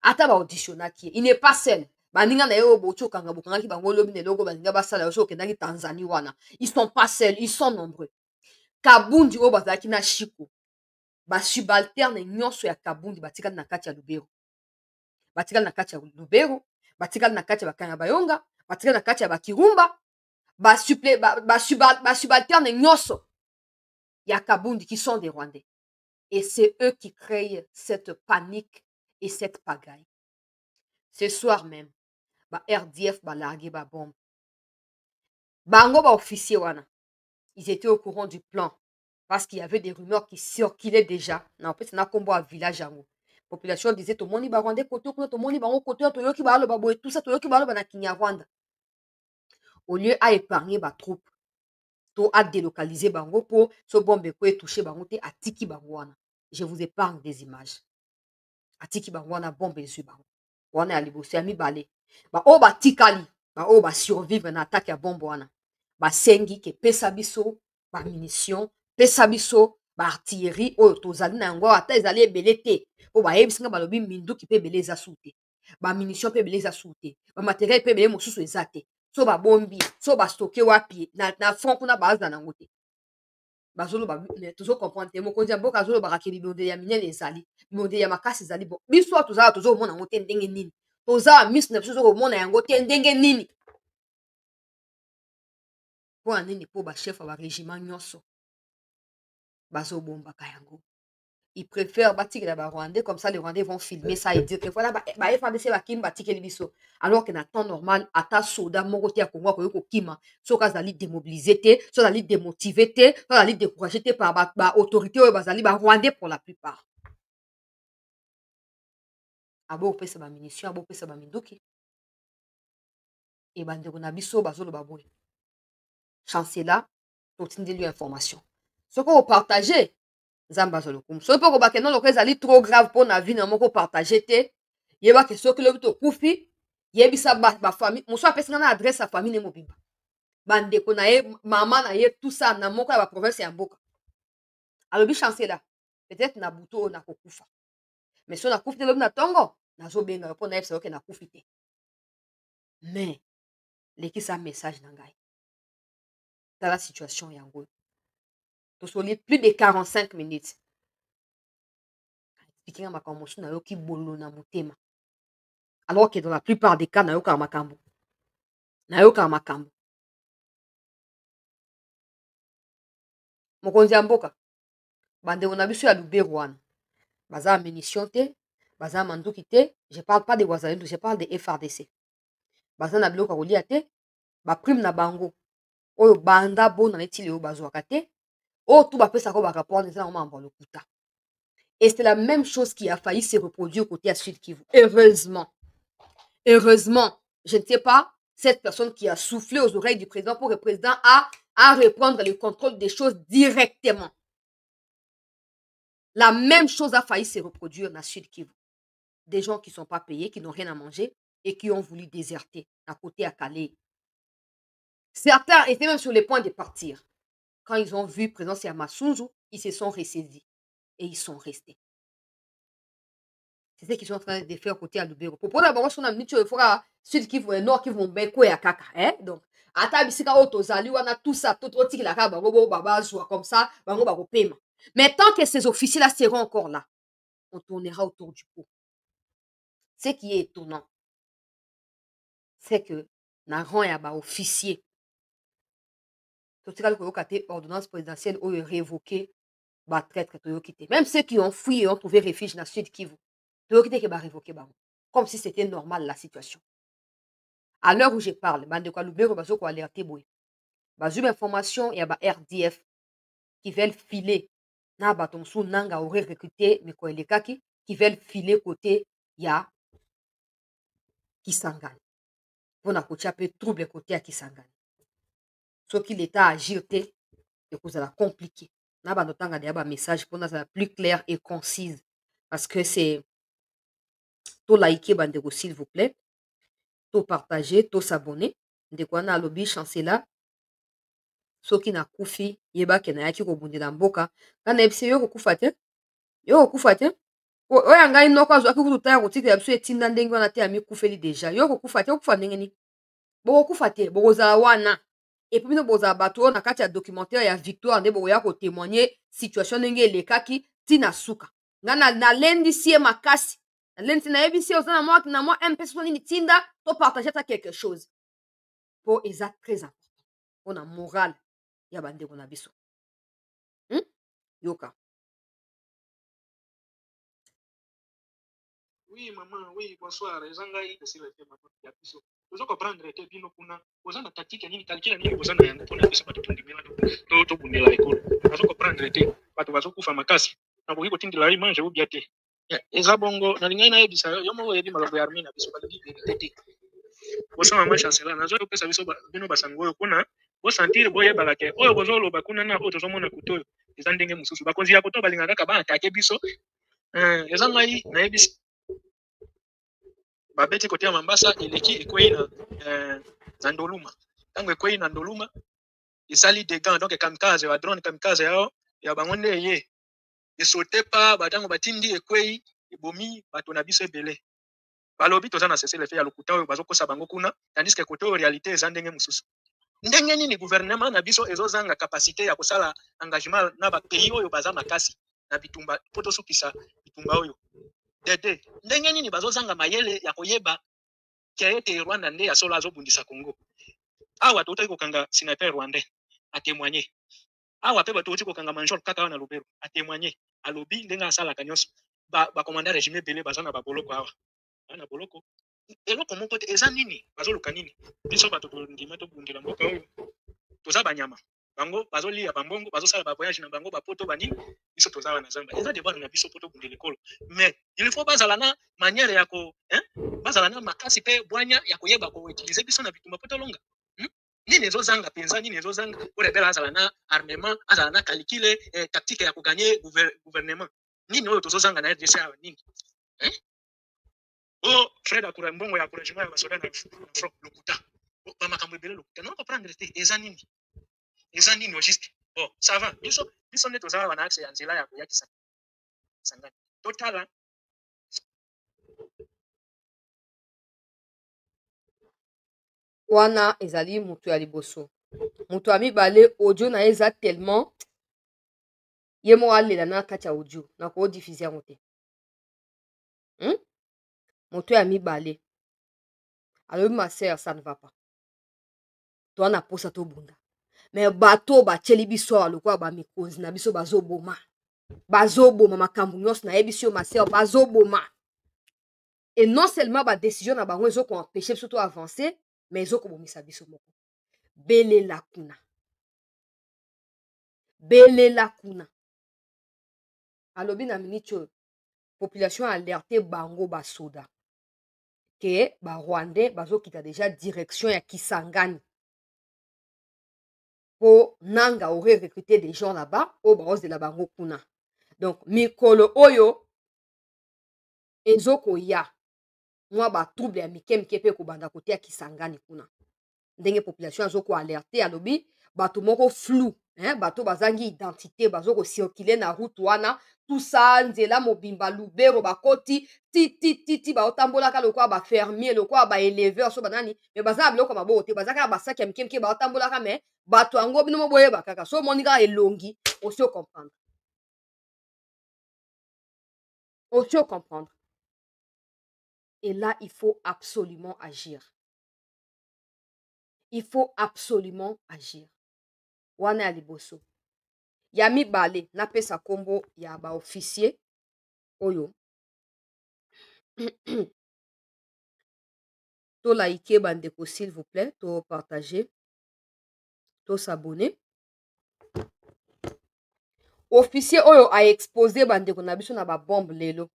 ata baauditionaki il n'est pas seul baninga na ye oyo boti okanga bokangaki bango lobi na eloko baninga basala yo so okendaki Tanzanie wana ils sont pas seuls ils sont nombreux kabundi oyo bazalaki na shiko basubalterne nyonso ya kabundi batikali na kati ya lubero batikali na kati ya lubero batikali na kati ya bakanga bayonga batikali na kati ya bakirumba basubalterne nyonso ya kabundi qui sont des Rwandais et c'est eux qui créent cette panique et cette pagaille. Ce soir même, ba RDF ba largué ba bombe. Bango ba officier wana. Ils étaient au courant du plan parce qu'il y avait des rumeurs qui circulaient déjà. Na en fait, na kombo à village yango. Population disait to moni ba Rwandais koto koto to moni bango koto to yoki ba lo ba boy tout ça to yoki ba lo ba na Kinyarwanda. Au lieu à épargner ba troupe, to a délocaliser bango pour so bombe ko toucher bango te atiki bango wana. Je vous épargne des images. Atiki bango wana bombe ezu bango. Wana ya liboso ya mibale. Ba o ba tikali, ba o ba survivre na attaque ya bombe wana. Ba sengi ke pesa biso, ba munitions, pesa biso, ba artillerie oyo tozali na yango ata ezali ebele te. O ba yebisinga balobi minduki pe ebele eza sute. Ba munitions pe ebele eza sute. Ba matériel pe ebele mosusu eza te. So ba bombi, so ba stocké wapi na front kuna baza nango te. Bazolo ba tozo comprendre te mokonzi ya mboka azolo ba bibonde ya minene ezali bibonde ya makasi ezali bon biso tozala tozo mona ngo te ndenge nini toza miss na biso tozo mona yango te ndenge nini po nini po ba chef wa régiment nyonso bazo bomba ka yango ils préfèrent batikela ba Rwandais comme ça les Rwandais vont filmer ça et dire que voilà ba FARDC ba kim batikeli biso alors que na temps normal ata soda moko te ya Congo ko yoko kima so kazali démobiliser te so kazali démotiver te so kazali décourager te par ba autorité oyo bazali ba Rwandais pour la plupart abo pesa ba munitions abo pesa ba minduki et bandeko na biso bazolo ba boy chancela totindeli information ce qu'on partager Zamba zolokum. So po ko bakeno loko ezali trop grave pour na vie na moko partager te. Yeba ke soki lobi to kufi, yebisa ba famille, muso apesa na adresse sa famille ne mobimba. Bande ko na ye maman na ye tout ça na moko ya ba province ya mboka. Alobi chancela. Peut-être na buto na kokufa. Mais so na kufi lobi na tongo, na zo benga po na yebisa ke na kufi te. Mais leki sa message na ngai. Dans la situation yango. Plus de 45 minutes. Alors que dans la plupart des cas, nayoka makambo. Mokonzi ya mboka. Bande on a biso ya Lubero wana. Baza munition te, baza manduki te, je parle pas de Wazalendo, je parle de FARDC. Baza na biloko kolia te, ba prime na bango. Oyo banda bona netili oyo bazwaka te. Oh, tout va faire ça rapport le kuta. Et c'est la même chose qui a failli se reproduire côté à Sud Kivu. Heureusement. Heureusement. Je ne sais pas, cette personne qui a soufflé aux oreilles du président pour que le président à reprendre le contrôle des choses directement. La même chose a failli se reproduire dans Sud Kivu. Des gens qui ne sont pas payés, qui n'ont rien à manger et qui ont voulu déserter à côté à Calais. Certains étaient même sur le point de partir. Quand ils ont vu présence à Masunzu, ils se sont ressaisis et ils sont restés. C'est ce qu'ils sont en train de faire côté à Lubero. Pour d'abord, on a mis il faut celui qui veut nord qui vont beko ya kaka, hein. Donc, ata bisika otozali wana tout ça tout oti la ka bango baba joie comme ça, bango ba paiement. Mais tant que ces officiers là seront encore là, on tournera autour du pot. Ce qui est étonnant, c'est que na rang ya ba officier ordonnance présidentielle ou révoqué ba traître toyokite. Même ceux qui ont fui et ont trouvé refuge dans le Sud Kivu, toyokite que ba révoqué ba. Comme si c'était normal la situation. À l'heure où je parle, bande kwa Lubero bazo ko alerter boy. Bazu information ya ba RDF qui veulent filer na batomsu nanga aurait recruté mais ko elekaki qui veulent filer côté ya Kisangani. Pour na kocha pe trouble côté à Kisangani. Ce qui l'État agir te, et que ça va compliqué. Na ba notanga de ba message pour nous plus clair et concise. Parce que c'est tout liker bandeko s'il vous plaît. Tout partager, tout s'abonner. Ndeko na lobby chancela. Soki na kufi yeba ke na yaki ko bundela mboka. Kana ebise yo ko kufa te. Yo ko kufa te. Oya ngai noko azwaki kututa ya kotika ya biso etinda ndenge wana te ya mikufeli deja. Yo ko kufa te, okufa ndenge ni. Boko kufa te, bokozala wana. Et puis, nous avons bateau, na kati ya documentaire ya Victoire, nde boya ko témoigner situation ndenge elekaki tina suka. Nga na lendi sie makasi. Na lendi na yebi sie ozana na moi un peu nini tinda to partager ta quelque chose. Pour eza très important. Pour la morale ya bandeko na biso. Yoka. Oui, maman, oui, bonsoir. Ezangai, c'est le thème ya biso. Vous comprendre que bino kuna, vous en tactique nini calcul nini vous en yango pona biso bato tondimela to bundela ekolo. Vous comprendre que bato bazo kufa makasi. Na boki ko tindela image ou biate. Eza bongo na lingai na yebisa yo mo yebi malobo ya armina biso balingi tete. Bosa mama chancela na zo pesa biso bino basango yo kuna, bo sentir boye balake. Oyo bozo loba kuna na oyo tozo mona kutoyo. Eza ndenge mususu bakonzi ya koto balinga kaka ba attaquer biso. Ezangai na yebisa babeti kote ya Mambasa eleki ekwei na Ndoluma. Tango ekwei na Ndoluma esali des gants donc kamikaze wa drone kamikaze yao ya bangonde ye esote pa batango batindi ekwei ebomi bato na biso ebele. Balobi toza na cessez le feu ya lokuta oyo bazokosa bango kuna tandis que kote oyo réalité eza ndenge mususu. Ndenge nini gouvernement na biso ezozanga capacité ya kosala engagement na ba pays oyo baza makasi na bitumba poto sukisa bitumba oyo. Dede ndenge nini bazozanga mayele ya koyeba ke Rwanda nde ya solo azobundisa Congo. Awa totaki kokanga sniper rwandais a témoigner. Awa pe bato kokanga manjol kaka na Lubero a témoigner. Alobi ndenge asalaka nyonso ba commandant régime belé bazana ba boloko awa. Na boloko eloko moko te eza nini bazoluka nini biso bato ndima to bundela mboka oyo toza banyama bango bazolia bambongo bazosala ba voyage na bango bapoto banini biso toza na zamba eza débat na biso poto bundela ekolo mais il faut bazala na manière ya ko bazala na makasi pe bwanya ya koyeba ko utiliser biso na bitumba poto longa nini ezozanga penza nini ezozanga ore bela azala na armement azala na calcule tactique ya ko gagner gouvernement nini oyo tozozanga na RDC awa nini Oh, Fred akura mbongo ya encouragement ya basoda na front lokuta. Ba makambo ebele lokuta. Non comprendre te ezanini. Ezanini au juste. Bon, ça va. Biso ne tozala wana accès ya nzela ya koyakisa. Sangani. Total. Wana ezali mutu ya liboso. Mutu ami bale audio na eza tellement yemo alela na kati ya audio na ko diffuser yango te. Moto ya mibale. Alors ma sœur, ça ne va pas. Toi na posa to bunda. Mais bato ba tcheli biso aloko ba mikozi na biso bazoboma. Bazoboma makambu nyonso na yebiso ma sœur bazoboma. Et non seulement ba décision na bango ezo ko empêcher biso to avancer, mais ezo ko bomisa biso moko. Belela kuna. Belela kuna. Alobi na minute population alerté bango ba soda. Que ba Rwandais bazo kita déjà direction ya Kisangani. Po nanga aurait recruté des gens là-bas au baros de la bango kuna. Donc mikolo oyo ezoko ya mwa ba trouble ya mikemke pe ko banda kote ya Kisangani kuna. Ndenge population azoko alerter alobi bato moko flou, bato bazangi identité bazoko circuler na route wana tout ça nzela mobimba Lubero bakoti ti ba otambolaka lokwa ba fermier lokwa ba éleveur so banani mais bazana biloko mabo te bazaka ba sac ya mikemke ba otambolaka mais bato ango bino moboye bakaka so monika elongi aussi comprendre. Aussi comprendre. Et là il faut absolument agir. Il faut absolument agir. Wana ya liboso. Ya mibale na pesa kombo ya ba officier oyo. To like bandeko s'il vous plaît, to partager, to s'abonner. Officier oyo a exposé bandeko na biso na ba bombe lelo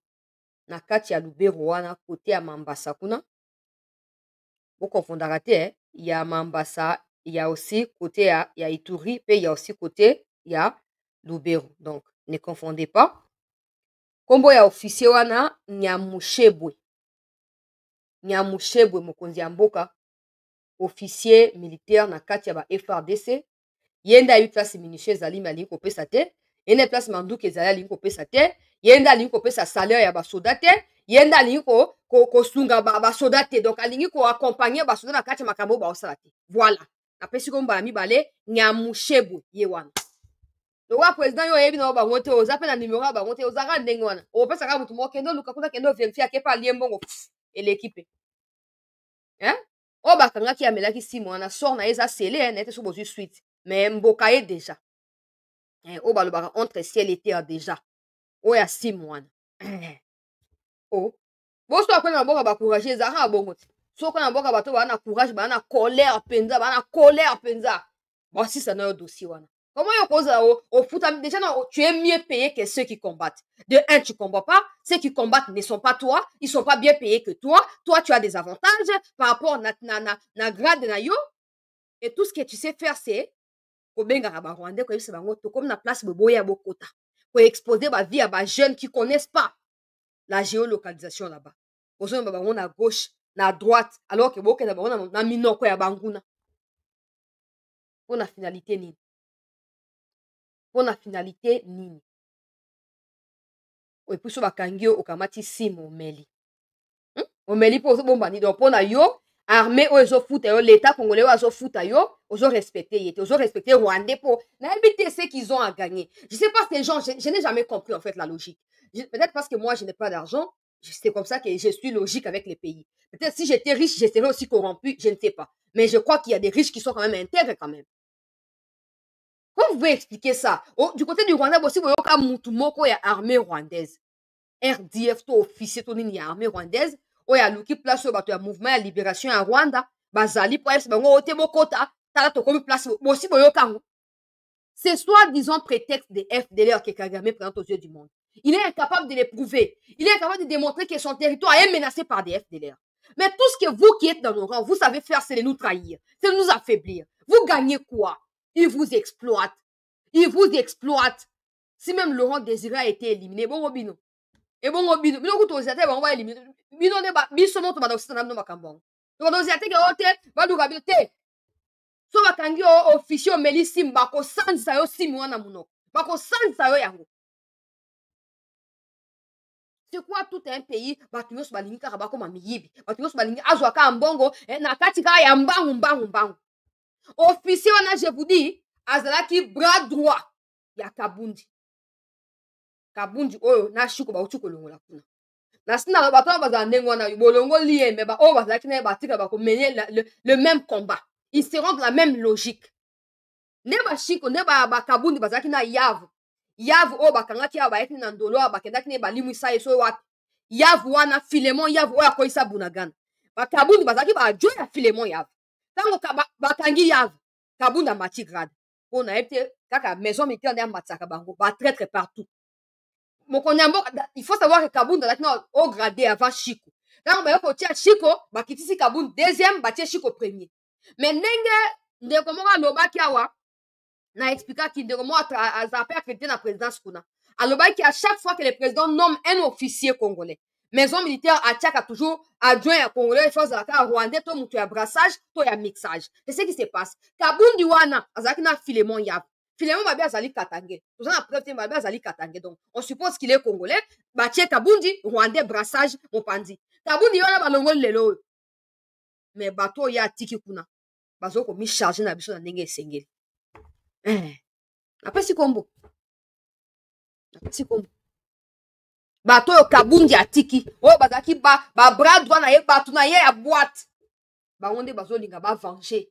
na kati ya Lubero wana kote ya Mambasa kuna. Bo confondaka te ya Mambasa il y a aussi côté il y a Ituri, puis il y a aussi côté, il y a Lubero. Donc, ne confondez pas. Kombo ya officier wana Nyamushebwe. Nyamushebwe mokonzi ya mboka, officier militaire na kati ya ba FRDC. Yenda yu place minutieuse alingi alingi kopesa te. Yenda place manduki ezali alingi kopesa te. Yenda alingi kopesa salaire ya basoda te. Yenda alingi kosunga basoda te. Donc alingi koaccompagner basoda na kati ya makambo baosala te. Voilà. Napesi kombo ya mibale Nyamushebwe ye wana. Lowa président yo yebi na bango te oza pe na numéro ya bango te ozaka ndenge wana. Opesaka mutu moko kendo luka kuna kendo vérifier ake pa lie mbongo et l'équipe. Hein? O bakangaki amelaki 6 mois na sort na eza scellé na ete so bozui suite. Mais mboka ye déjà. O balobaka entre ciel et terre déjà. O ya 6 mois. Oh. Bo so akona mboka ba courage ezaka bongo te. So kana mboka bato ba na courage ba na colère penza. Bon si ça na yo dossier wana. Comment on cause au foot déjà non, tu es mieux payé que ceux qui combattent. De un, tu combats pas, ceux qui combattent ne sont pas toi, ils sont pas bien payés que toi. Toi, tu as des avantages par rapport na grade na yo. Et tout ce que tu sais faire c'est ko benga ba Rwandais ko yebisa bango to comme na place boboya bokota. Ko exposer ba vie à ba jeunes qui connaissent pas la géolocalisation là-bas. Ozo ba bango na gauche, na droite, alors que boke na bango na minoko ya banguna. Pour la finalité nini? Pour la finalité nini? Et puis so bakangi yo okamati simo omeli. Omeli po so bomba ni donc pona yo armée o ezo futa yo l'état congolais ozo futa yo ozo respecter yete ozo respecter Rwandais po na habité ce qu'ils ont à gagner. Je sais pas ces gens je n'ai jamais compris en fait la logique. Peut-être parce que moi je n'ai pas d'argent, c'est comme ça que je suis logique avec les pays. Peut-être si j'étais riche, je serais aussi corrompu, je ne sais pas. Mais je crois qu'il y a des riches qui sont quand même intègres quand même. Comment vous pouvez expliquer ça? Du côté du Rwanda, aussi, vous avez mutu moko ya armée rwandaise. RDF, to officier, to nini ya armée rwandaise. O ya luki place au bato ya mouvement ya libération ya Rwanda. Bazali, po yesi bango ote mokota. Tala to komi place, aussi boyo kango. C'est soi-disant prétexte de FDLR que Kagame présente aux yeux du monde. Il est incapable de les prouver. Il est incapable de démontrer que son territoire est menacé par des FDLR. Mais tout ce que vous qui êtes dans nos rangs, vous savez faire, c'est de nous trahir. C'est de nous affaiblir. Vous gagnez quoi? Il vous exploite. Il vous exploite. Si même Laurent Désiré a été éliminé, bon Robino. Et bon Robino. Bino kuto osiate ba on va éliminer. Bino ne ba biso moto ba doksana no makambong. To ba osiate ke ote ba du rabio te. So bakangi o officier meli simba ko sanza yo simu wana munoko. Ba ko sanza yo yango. C'est quoi tout un pays batu yo balingi ka ba ko mamiyibi. Batu yo balingi azwa ka mbongo na kati ka ya mbangu. Officier wana je vous dis azalaki bras droit ya Kabundi. Kabundi oyo na shiko ba uchuko longola kuna. Na sina bato bazala ndenge wana bolongo liembe ba o bazalaki na batika ba ko mener le même combat. Ils seront de la même logique. Ne ba shiko ne ba Kabundi bazalaki na yavu. Yavu o bakangaki ya ba etni na ndolo ba kendaki ne ba limwisa eso wapi. Yavu wana Filemon yavu oya ko isa bunagana. Ba Kabundi bazalaki ba adjoint ya Filemon yavu. Tango bakangi yavu Kabunda mati grade. On a été kaka maison militaire de Matsaka bango ba traître partout. Il faut savoir que Kabunda là au gradé avant Chico. Tango ba ko tia Chico ba kitisi Kabunda deuxième ba tia Chico premier. Mais ndenge ndeko mo lobaki awa na expliquer ki ndeko mo azapé accrédité na présidence kuna. Alobaki à chaque fois que le président nomme un officier congolais. Maison militaire a toujours adjoint à Congolais, force de la Rwandais, to mutu ya brassage, to ya mixage. C'est ce qui se passe. Kabundi wana, azaki na Filemon Yab. Filemon Babi azali Katangé. Tout ça, na preuve, Babi azali Katangé. Donc, on suppose qu'il est Congolais. Batie Kabundi, Rwandais, brassage, Mopandi. Kabundi wana balongo lelo. Mais bato ya tiki kuna. Bazo ko mi charger na biso na ndenge esengeli. Après si kombo. Si kombo. Bato yo Kabundi atiki o bazaki ba bras droit na ye batu na ye ya boîte ba onde bazolinga ba venger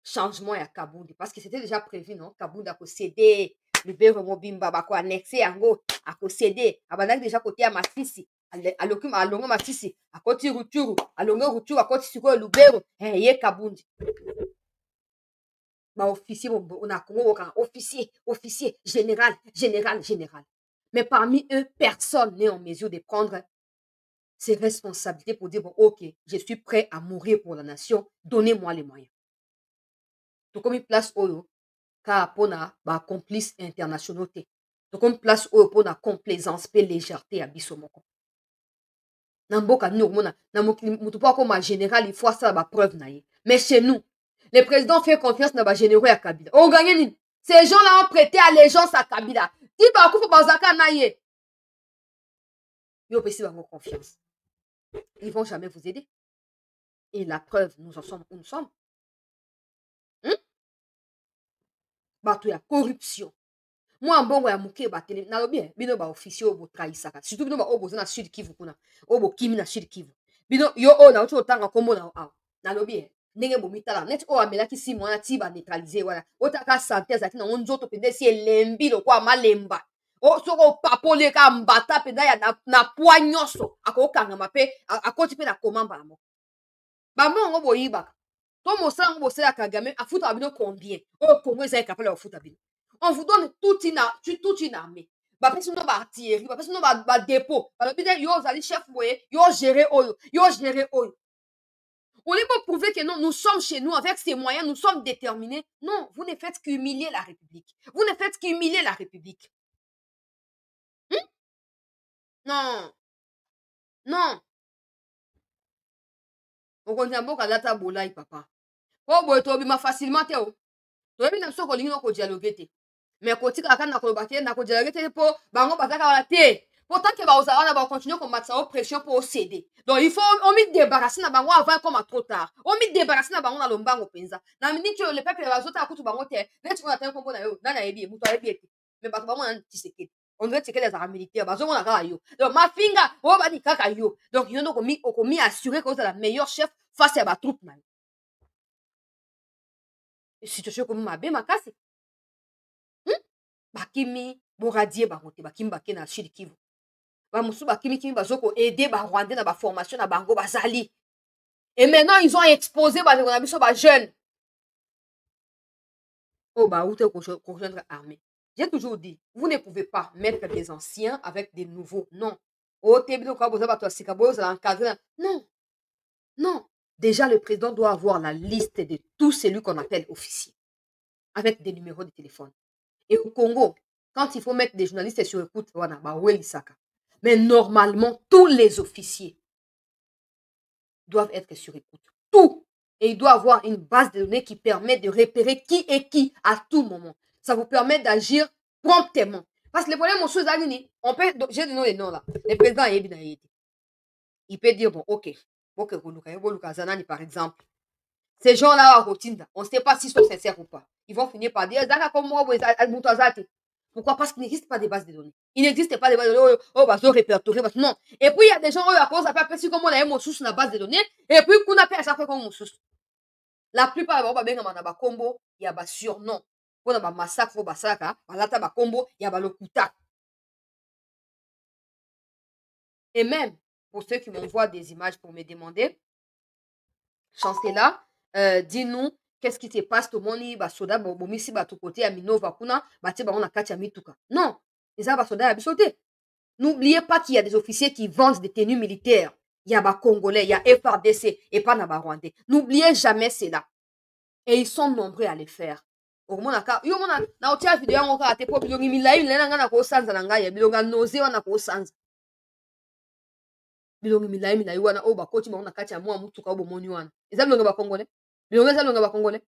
changement ya Kabundi parce que c'était déjà prévu non Kabundi a cédé Lubero Mobimba ba ko annexer yango a cédé abandaki déjà côté ya Masisi alokima alongo Masisi akoti Rutshuru alongo Rutshuru akoti siko Lubero ye Kabundi ba officier on a Congo ka officier général. Mais parmi eux, personne n'est en mesure de prendre ses responsabilités pour dire, bon, ok, je suis prêt à mourir pour la nation, donnez-moi les moyens. tokomi place oyo ka pona ba complice internationaux te tokomi place oyo pona complaisance pe légèreté ya biso moko na mboka nini okomona na mokili moto mpo akoma général il faut asala bapreuve na ye mais chez nous le président fait confiance na bagénéraux ya Kabila oganye nini ces gens-là ont prêté allégeance à Kabila ti bakufa bazaka na ye yo pesi bango confiance ils vont jamais vous aider et la preuve nous en sommes où nous sommes bato ya corruption mwa mbongo ya moke batele nalobi bino baofficier oyo botrahisaka surtout bino baoyo boza na sud kivu kuna oyo bokimi na sud kivu bino yo oyo nauti otanga nkombo na awa nalobi ndenge bomitala neti oyo amelaki si mwana ti baneutralize wana otaka sante azalaki nango nzoto mpenza esi elembi lokwa malemba soki opapoli ka mbata mpenza ya na pwa nyonso akokangama mpe akoti mpe na komamba na moko bambo yango boyibaka to mosala yango bosala ya Kagame afutaka bino combien oyo kongo ezali kapala bafuta bino on vous donne toute une armée bapesi bino baartillerie bapesi bino badépôt balobi te yo ozali chef boye yo géré oyo on est pour prouver que non, nous sommes chez nous avec ces moyens, nous sommes déterminés. Non, vous ne faites qu'humilier la République. Vous ne faites qu'humilier la République. Non. Non. On continue à data bolai papa. Oh boy, to bima facilement te o. To bima so ko lingo ko dialoguer te. Mais ko tika kana ko ba te na ko dialoguer te po bango bazaka wala te. Pourtant que on va continuer à combattre sa pression pour céder. Donc il faut on met débarrasser na bango avant comme trop tard. On met débarrasser na bango na lombango penza. Na minute que le peuple va zota akutu bango te. Net on attend kombo na yo. Na yebi muto yebi ete. Mais bato bango na tiseke. On dirait que les armes militaires bazo na kaka yo. Donc ma finga o ba di kaka yo. Donc yo no komi assurer que vous êtes la meilleure chef face à ba troupe na. Situation comme ma be makasi. Bakimi boradier bangote bakimi bakena Sud Kivu. Bamusu bakimi bazoko aider ba Rwandais na ba formation na bango bazali. Et maintenant ils ont exposé ba na biso ba jeunes. Oh ba outé ko rejoindre armée. J'ai toujours dit, vous ne pouvez pas mettre des anciens avec des nouveaux. Non. Oh tebino ka boza ba to sika boza encadrer. Non. Non. Déjà le président doit avoir la liste de tous celui qu'on appelle officiers avec des numéros de téléphone. Et au Congo, quand il faut mettre des journalistes sur écoute, voilà, bah ouais, mais normalement, tous les officiers doivent être sur écoute. Tout. Et il doit avoir une base de données qui permet de repérer qui est qui à tout moment. Ça vous permet d'agir promptement. Parce que le problème, on peut, j'ai donné les noms là. Le président il peut dire, bon, ok, par exemple. Ces gens-là, on ne sait pas s'ils sont sincères ou pas. Ils vont finir par dire, pourquoi? Parce qu'il n'existe pas de base de données. Il n'existe pas de base de données. Oh, bah, répertorier. Non. Et puis, il y a des gens, à cause, ça peut appeler comme on a un source sur la base de données. Et puis, qu'on appelle à chaque fois comme on source. La plupart, il y a un combo, il y a un surnom. Il y a un massacre, il y a un combo, il y a un lokuta. Et même, pour ceux qui m'envoient des images pour me demander, chancela, dis-nous qu'est-ce qui se passe tout le monde ba soda ba bomisi ba tout côté ya Minova kuna ba tie ba on a kati ya mituka. Non, les ba soda ya bisoté. N'oubliez pas qu'il y a des officiers qui vendent des tenues militaires. Il y a ba Congolais, il y a FRDC et pas na ba Rwandais. N'oubliez jamais cela. Et ils sont nombreux à le faire. Au moins yo mona na otia vidéo ngo ka te po bilongi milai lena nga na ko sanza na ngai ya bilonga noze wana ko sanza. Bilongi milai wana o ba koti ba on a kati ya mwa mutuka obo moni wana. Eza bilonga ba Congolais. Bilonga za bilonga ba Congolais.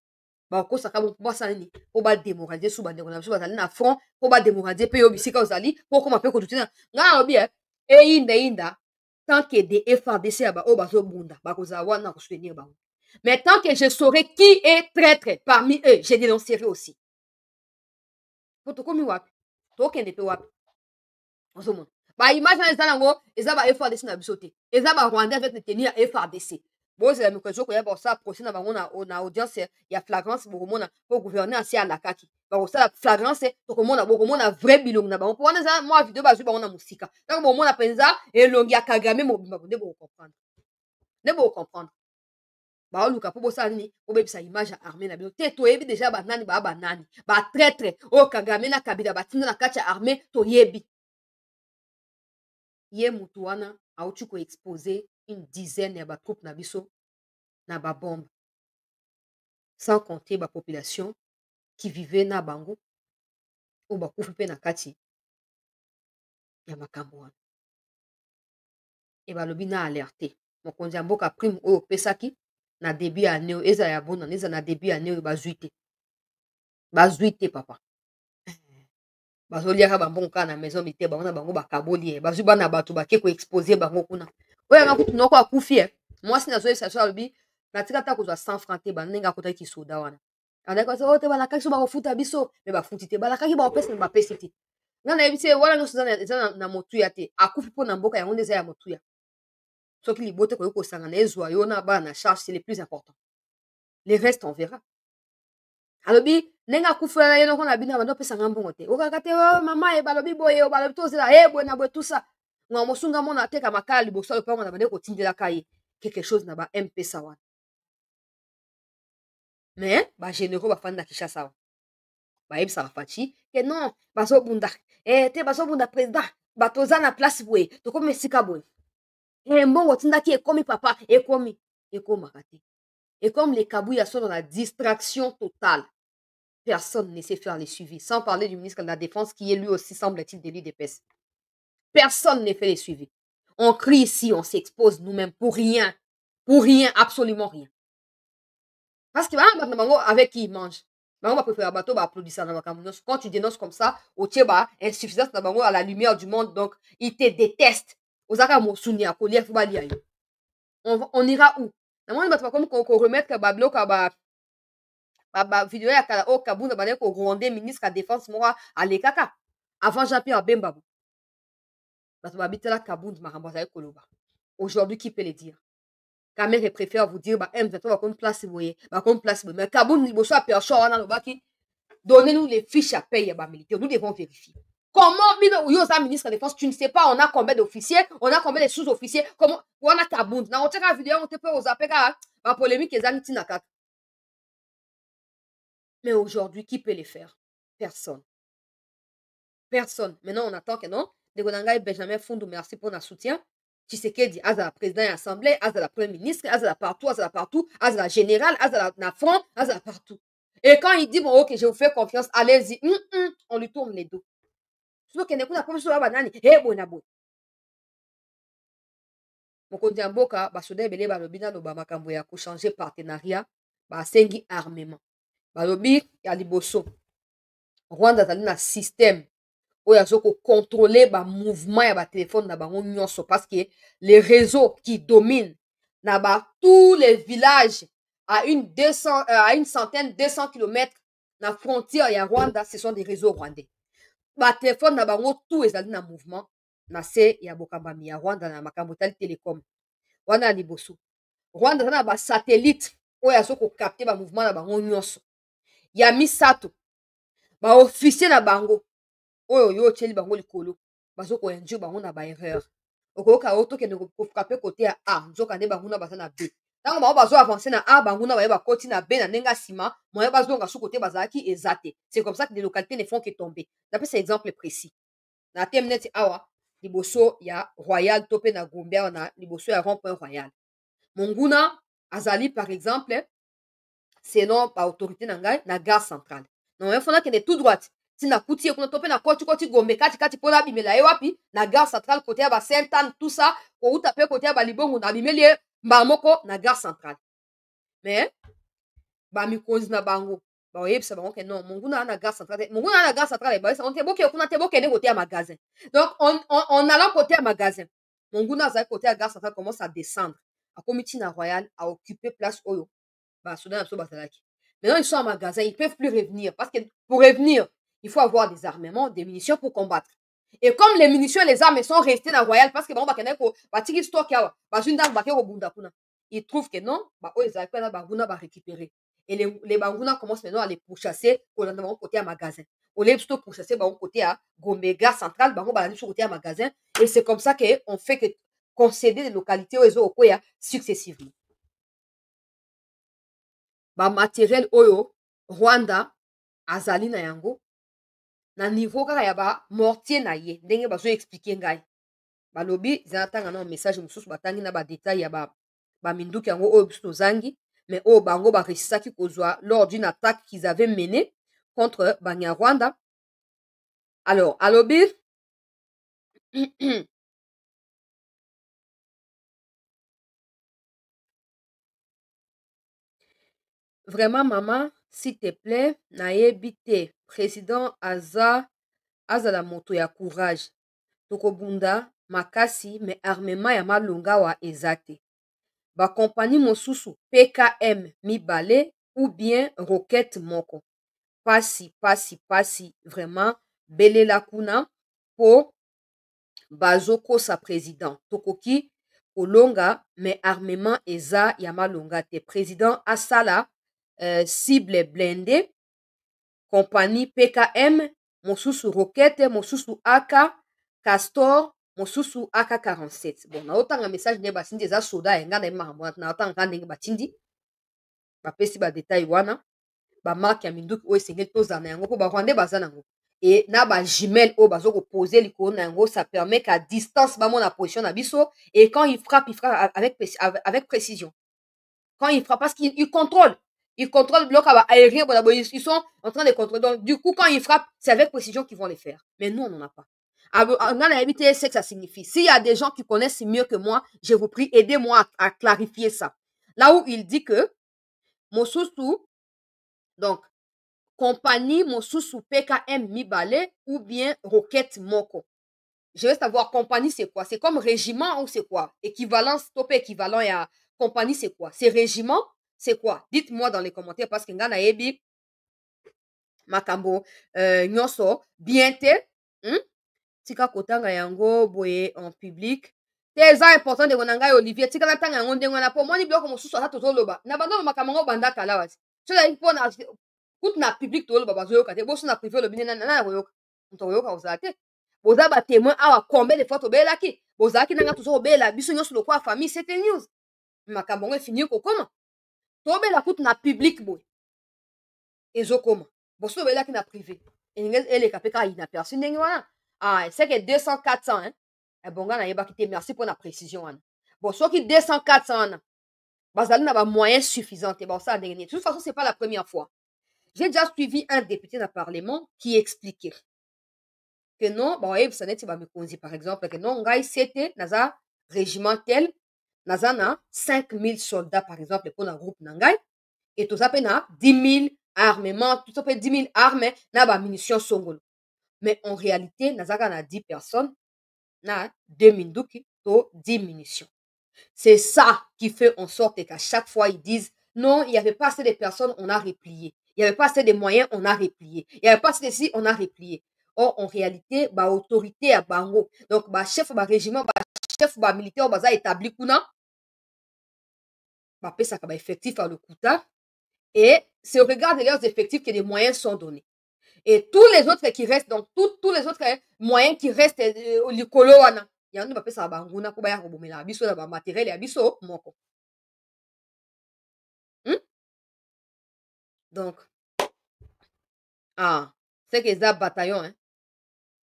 Ba kosaka bo sa nini po ba démoraliser sous bande na biso bazali na front po ba démoraliser pe yo bisika ozali po koma pe ko tutina nga lobi inda tant que des FRDC aba o bazo bunda ba koza wana ko soutenir ba. Mais tant que je saurai qui est traître parmi eux, je dénoncerai aussi. Poto komi wapi to kende pe wapi ozomo ba image na ezana ngo eza ba FRDC na biso te eza ba Rwandais avec le tenir FRDC. Bon, c'est la même chose qu'il y a ça procès na bango na audience ya flagrance bokomona pour gouverner asi à la kaki. Ba ça flagrance bokomona vrai bilong na bango. Pour wana moi vidéo ba bango na musika. Donc bokomona penza elongi ya Kagame mobimba bonde bo comprendre. Ne bo comprendre. Ba oluka po bosa nini po bebisa image armée na bilo. Te to yebi déjà ba nani ba traître o Kagame na Kabila batinda na kati armée to yebi. Ye mutu wana auti ko exposer une dizaine de troupes na biso na ba bombe. sans compter la population qui vivait na bango ou bakufi pe na kati ya makambo wana. Et balobi na alerté mokonzi ya mboka prime oyo opesaki na début ya année eza ya bona eza na début ya année oyo bazwi te papa bazoliaka bambongo kaka na maison mite bango na bango bakaboli bazwi bana bato bake koexpose bango kuna oyo yanga kutu noko akufi mwasi nazoyebisa so alobi natika ta kozwa 100 francs te bandenge akotaki kisoda wana andaki oyo te balakaki so bakofuta biso me bafuti te balakaki baopesa me bapesi te nga nayebi te wana nyonso eza na motuya te akufi mpo na mboka yango nde eza ya motuya soki libote koki kosanga na ezwa yo na bana na charge c'est le plus important les restes on verra alobi ndenge akufela ye noko na bino bando opesanga mbongo te okaka te mama ye balobi boye balobi tozela ye boye na boye tout ça nga mosunga mona ateka makala liboso alopa ngo na bande kotindelaka ye quelque chose na ba mpesa wana mais bagénéraux bafandi na Kinshasa wana bayebisaka faci ke non bazobunda te bazobunda président bato oza na place boye tokomi esika boye mbongo tindaki ekomi papa ekomaka te. Et comme les Kabouya sont dans la distraction totale, personne ne sait faire les suivis. Sans parler du ministre de la Défense qui est lui aussi, semble-t-il, délit d'épaisse. Personne ne fait les suivis. On crie ici, on s'expose nous-mêmes pour rien. Pour rien, absolument rien. Parce que avec qui ils mangent. Quand tu dénonces comme ça, au Tcheba, insuffisance à la lumière du monde, donc ils te détestent. On ira où? On remettre vidéo ya kala o kabunda bane ko rwandais ministre de défense moi alekaka avant Jean-Pierre Bemba bato babitela kabunda makambo za koloba aujourd'hui qui peut le dire Kamere préfère vous dire bah M23 va comme place voyez va comme place mais kabunda liboso a perso wana lobaki donnez-nous les fiches à payer ba militaire nous devons vérifier comment bino yo za ministre de défense tu ne sais pas on a combien d'officiers on a combien de sous-officiers comment on a kabunda na oteka vidéo on te peut aux apeka ba polémique ezangi tina kaka. Mais aujourd'hui, qui peut les faire? Personne. Personne. Maintenant, on attend que non. Degonangaï Benjamin Foundou, merci pour notre soutien. Tshisekedi, Azala président de l'Assemblée, Azala premier ministre, Azala partout, Azala général, Azala na front, Azala partout. Et quand il dit, bon, ok, je vous fais confiance, allez-y, on lui tourne les dos. Sinon, qu'il n'y a pas de banane, bon. Mokonzi Mboka, basoda ebele balobina no bamakambo ya ko changer partenariat, ba sengi armement. Balobi ya liboso Rwanda azali na système oyo azoko contrôler ba mouvement ya ba téléphone na bango nyonso parce que les réseaux qui dominent na ba tous les villages à une centaine 200 km na frontière ya Rwanda ce sont des réseaux rwandais ba téléphone na bango tout ezali na mouvement na se ya bokambami ya Rwanda na makambo tali télécom wana ya liboso Rwanda azali na ba satellite oyo azoko capter ba mouvement na bango nyonso ya misato ba officier na bango oyo yo tsheli bango likolo bazoko enjure bango na ba erreur okoka oto ke ko frapper côté ya A nzoka nde bango na baza na B tango bango bazo avancer na A bango na ba koti na B na nenga sima moya bazonga sous côté bazaki ezate c'est comme ça que des localités ne font que tomber d'après cet exemple précis na temnet awa liboso ya Royal topé na Gombe na liboso ya rond-point Royal monguna azali par exemple selon par autorité nangai na gare centrale non il faudra que de tout droite si na kuti kuna topé na koti Gombe kati pona bimela ye wapi na gare centrale côté ya ba Saint-Anne tout ça ko uta pe côté ya ba Libongo na bimeli mbamoko na gare centrale mais ba mikonzi na bango ba oyebisa bango que non monguna na gare centrale ba on te boke kuna te boke ne côté ya magasin donc on allant côté ya magasin monguna za côté ya gare centrale commence à descendre a comité na Royal a occupé place oyo bah, maintenant, ils sont en magasin, ils ne peuvent plus revenir. Parce que pour revenir, il faut avoir des armements, des munitions pour combattre. Et comme les munitions et les armes sont restées dans le Royal, parce que ils trouvent que non, ils vont récupérer. Et les Banguna commencent maintenant à les pourchasser au côté à magasin. Au lieu de pourchasser au côté à Gombe, gare centrale, au côté à magasin. Et c'est comme ça qu'on fait que concéder des localités aux Okoya successivement. Ba matériel oyo Rwanda azali na yango na niveau kaka ya ba mortier na ye ndenge bazo expliquer ngai balobi zanatanga na message mususu batangi na ba détail ya ba minduki yango oyo biso zangi mais au bango ba resisaki kozwa lors d'une attaque qu'ils avaient menée contre Banyarwanda. Alors, alobi vraiment maman, s'il te plaît, nayebi te président azala moto ya courage. Tokobunda makasi mais armement ya malonga wa eza te. Ba compagnie mosusu PKM mibale ou bien roquette moko. Pasi vraiment belela kuna po bazoko sa président. Tokoki kolonga mais armement eza ya malonga te. Président asala cible blindé compagnie PKM mosusu roquette mosusu AK Castor mosusu AK-47. Bon, na otanga message ne basindi eza soda enga na makambo na otanga ndenge batindi ba pesi ba détail wana ba marque ya minduki o esengeli tozana yango po ba Rwandais baza nango et na ba jumelle o bazoko poser likolo na yango, ça permet qu'à distance ba mona position na biso et quand il frappe avec précision. Quand il frappe parce qu'il contrôle le bloc aérien, ils sont en train de contrôler. Donc, du coup, quand ils frappent, c'est avec précision qu'ils vont les faire. Mais nous, on n'en a pas. On a évité ce que ça signifie. S'il y a des gens qui connaissent mieux que moi, je vous prie, aidez-moi à clarifier ça. Là où il dit que Mosusu, donc, compagnie Mosusu PKM Mibale ou bien Roquette Moko. Je veux savoir, compagnie, c'est quoi? C'est comme régiment ou c'est quoi? Équivalence, top équivalent à compagnie, c'est quoi? C'est régiment? C'est quoi? Dites-moi dans les commentaires parce que ngana yebi makambo nyonso bien te tika kotanga yango boye en public. C'est important de ngai Olivier tika na tanga yango ndengo na po moni biloko mosusu ata tozoloba. Na bando makambo banda kala wasi. So la ipo na kut na public toloba bazoyoka te. Boso na privé lo binena na yoka. Nto yoka ozate. Boza ba témoin awa combien de fois tobelaki. Bozaki nanga toujours bela biso nyonso lokwa famille c'était news. Makambo ngo fini ko comment? Tobela kutu na public boy ezokoma boso belaki na privé eleka pe ka inaperçu ndenge wana c'est que 200 400 hein bonga na yebaki te merci pour la précision wana bon soki 200 400 wana bazali na ba moyens suffisants te bon ça ndenge de toute façon c'est pas la première fois. J'ai déjà suivi un député dans le parlement qui expliquait que non bon ça n'est pas me konzi par exemple que non ngai c'était naza régiment tel naza na 5000 soldats par exemple pour un groupe nangai et tout ça na 10 000 armements tout ça fait 10 000 armes na ba munitions songolo mais en réalité naza na 10 personnes na 2 minduki to 10 munitions. C'est ça qui fait en sorte qu'à chaque fois ils disent non il y avait pas assez de personnes on a replié, il y avait pas assez de moyens on a replié, il y avait pas assez de si on a replié. Or en réalité ba autorité à bango donc ba chef ba régiment ba chef ba militaire baza établi kuna ba pesa ka ba effectif à le kuta et c'est au regard de leurs effectifs que les moyens sont donnés. Et tous les autres qui restent, donc tous les autres moyens qui restent au likolo wana, yango ba pesa ba nguna ko ba ya kobomela biso na ba matériel ya biso moko. Donc c'est que ça bataillon hein.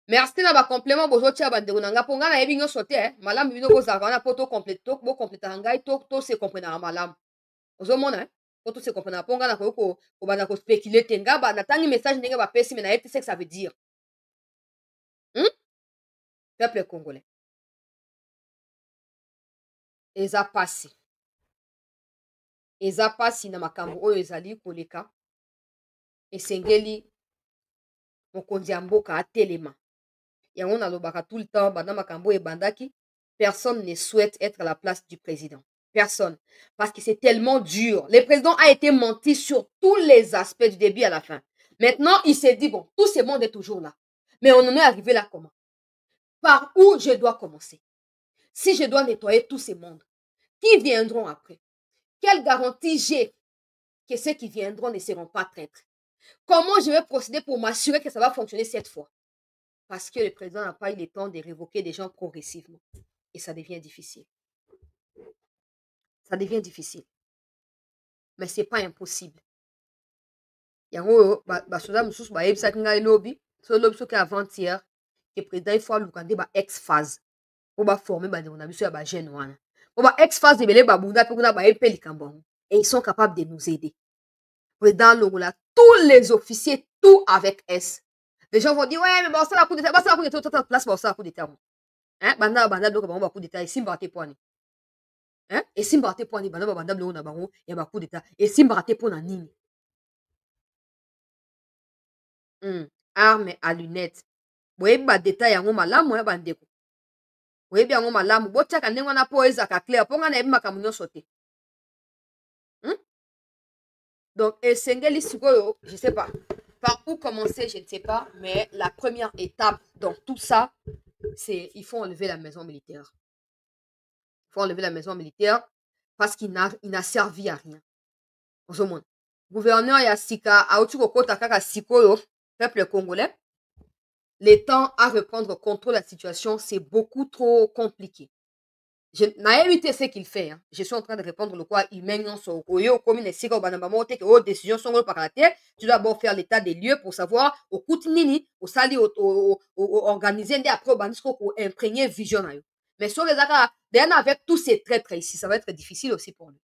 Merci na ba complément bozo tia ba ndeko nanga po nga na yebi nyonso te hein. Malamu bino ko zaka na poto complète to bo complète ngai to se comprendre malamu. Ozo mona hein. Quand on se comprend pas, on a ko spéculer tenga ba na tangi message ndenge ba pesi mais na yete ce que ça veut dire. Peuple congolais. Eza pasi na makambo oyo ezali koleka esengeli mokonzi ya mboka atelema. Yango na lobaka tout le temps bana makambo ebandaki, personne ne souhaite être à la place du président. Personne. Parce que c'est tellement dur. Le président a été menti sur tous les aspects du début à la fin. Maintenant, il s'est dit, bon, tout ce monde est toujours là. Mais on en est arrivé là comment? Par où je dois commencer? Si je dois nettoyer tous ces mondes, qui viendront après? Quelle garantie j'ai que ceux qui viendront ne seront pas traîtres? Comment je vais procéder pour m'assurer que ça va fonctionner cette fois? Parce que le président n'a pas eu le temps de révoquer des gens progressivement. Et ça devient difficile. Ça devient difficile. Mais ce n'est pas impossible. Yango basoda mususu ba yebisa kinga lobby, so lobby so que avant-hier que président il faut lukande ba ex-phase. Pour ba former ba na biso ya ba jeune wana. Pour ba ex-phase de belé ba bunda pe kuna ba epeli kambo. et ils sont capables de nous aider. Président Longola, tous les officiers, tout avec S. Les gens vont dire, ouais, mais bon, ça la coup d'état, ça la coup d'état, place, bon, ça la coup d'état. Hein, banda, donc, bon, coup d'état, ici, m'bate poani. Hein, et si m'bate poani, banda, bleu, na bango, et bah, coup d'état. Et si m'bate poani, nini. Armes à lunettes. Oui, bah, détail, yango malamu, ya bandeko. Oui, bien, yango malamu. Botia, kande, wana po, ezaka clair, ponga na ebi makamunyo sauté. Donc, Sengeli Sikoyo, je ne sais pas. Par où commencer, je ne sais pas. Mais la première étape dans tout ça, c'est il faut enlever la maison militaire. Il faut enlever la maison militaire parce qu'il n'a servi à rien. Au moins. Gouverneur Yassika, Aotukoko Takaka Sikoyo, peuple congolais, le temps à reprendre contrôle de la situation, c'est beaucoup trop compliqué. Je n'ai évité ce qu'il fait. Hein. Je suis en train de répondre le quoi il mène son coyo comme une siga banamamote que aux décisions sont par la terre. Tu dois d'abord faire l'état des lieux pour savoir au coup nini, au sali, au organiser des après banisco pour imprégner vision. Mais sur les accords, avec tous ces traîtres ici, ça va être difficile aussi pour lui.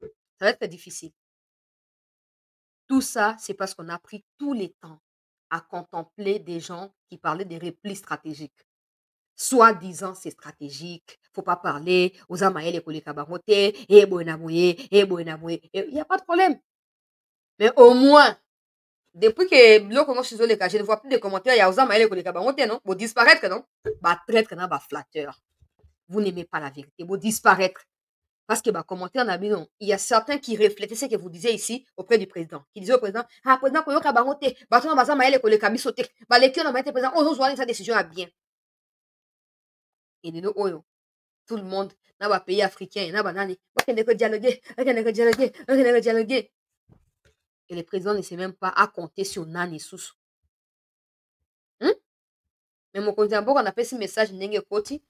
Ça va être difficile. Tout ça, c'est parce qu'on a pris tout le temps à contempler des gens qui parlaient des replis stratégiques. Soi-disant, c'est stratégique. Faut pas parler aux Amaël et Koleka Barote, et Boenamouye, et Boenamouye. Il n'y a pas de problème. Mais au moins, depuis que l'eau commence sur les cas, je ne vois plus de commentaires. Il y a aux Amaël et Koleka Barote, non? Vous disparaître, non? Bah, traître, non? Bah, flatteur. Vous n'aimez pas la vérité. Vous disparaître. Parce que, bah, commentaire, non. Il y a certains qui reflétaient ce que vous disiez ici auprès du président. Qui disaient au président, ah, président, Koleka Barote, bah, tu n'as pas et Koleka Bisote. Bah, les qui ont été président, on doit sa décision à bien. Et de nous, tout le monde, dans les pays africains, dans les dialoguer. Et le président ne sait même pas à compter sur Nani Sous. Mais mon candidat, on a fait ce message, Nenge Koti.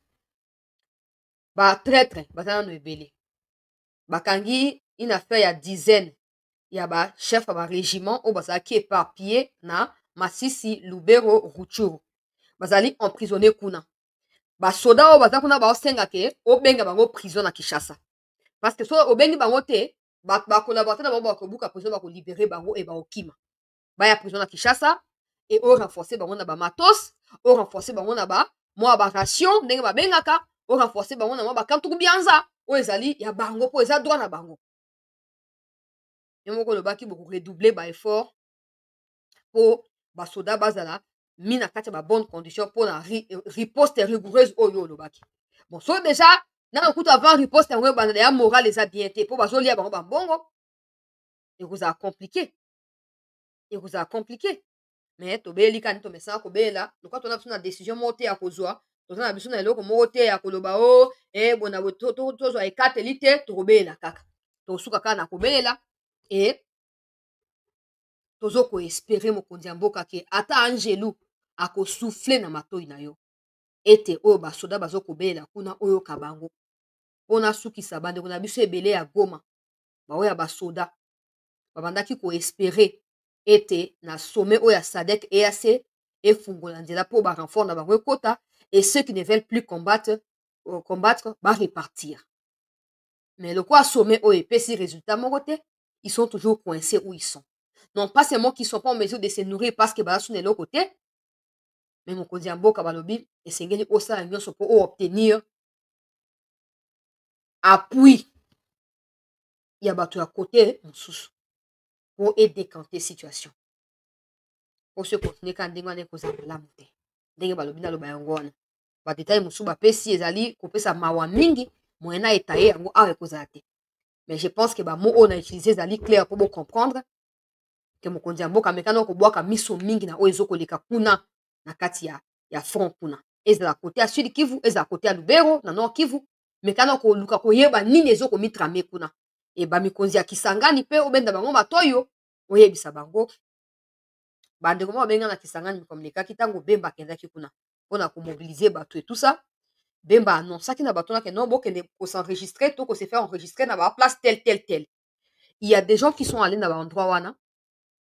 Bah, traître, bah, ça nous est belé. Bah, Kangi, il a fait il y a dizaines. Il y a bah, chef de régiment, au basa qui est éparpillé, na, Masisi, Lubero, Ruchuru. Bazali emprisonné Kuna. Ba soda o baza kuna ba osenga ke o benga bango prison na Kinshasa parce que so o bengi bango te ba collaborateur na bango ba ko buka prison ba ko libérer bango et ba okima ba ya prison na Kinshasa et o renforcer bango na ba matos o renforcer bango na ba moi ba ration ndenge ba bengaka o renforcer bango na moi ba kantu bianza o ezali ya bango po eza droit na bango yemo ko le baki beaucoup redoubler ba effort pour ba soda bazala mina kati ba bonne condition pour la riposte rigoureuse oyo lobaki. Bon, so déjà, na okuta avant riposte ngwe bana ya moral les a bien été pour bazo lia bango ba bongo. Et vous a compliqué. Mais to beli kan to mesa ko bela, lokwa to na biso na décision moté ya kozwa, to na biso na eloko moté ya koloba o bona to zo ekatelite to bela kaka. To suka kana ko bela et tozo ko espérer mokonzi mboka ke ata Angelu ako souffler na matoi na yo ete oyo basoda bazokobela kuna oyo kabango mpona sukisa bandeko na biso ebele ya Goma baoyo ya basoda babandaki koespere ete na sommet oyo ya SADC EAC efungola nzela mpo barenfort na bango ekota et ceux qui ne veulent plus combattre barepartir. Mais lokwa sommet oyo epesi résultat moko te, ils sont toujours coincés où ils sont. Non pas seulement qu'ils ne sont pas en mesure de se nourrir parce que baza sous l'autre côté, mais mon konzi mboka balobi esengeli osala nyonso po obtenir appui ya bato ya côté mosusu pour décanter situation. Pour se continuer quand ndenge wana ekozala malamu te ndenge balobi naloba yango wana badetail mosusu bapesi ezali kopesa mawa mingi moyen na etaye yango awa ekozala te. Mais je pense que bamo oyo na utiliser ezali clair po bocomprendre ke mokonzi ya mboka amekana kobwaka miso mingi na oyo ezokoleka kuna na kati ya front kuna ezala kote ya Sud Kivu ezala kote ya Lubero na Nord Kivu mekana koluka koyeba nini ezokomitrame kuna e bamikonzi ya Kisangani mpe obenda bango matoyo oyebisa bango bandeko mo babenga na Kisangani mikomlekaki ntango Bemba akendaki kuna mpona komobilize bato et tout ça. Bemba annonçaki na bato nake non bokende kosenregistrer to kose faire enregistrer na baplace tel. Il y a des gens qui sont allés na baendroit wana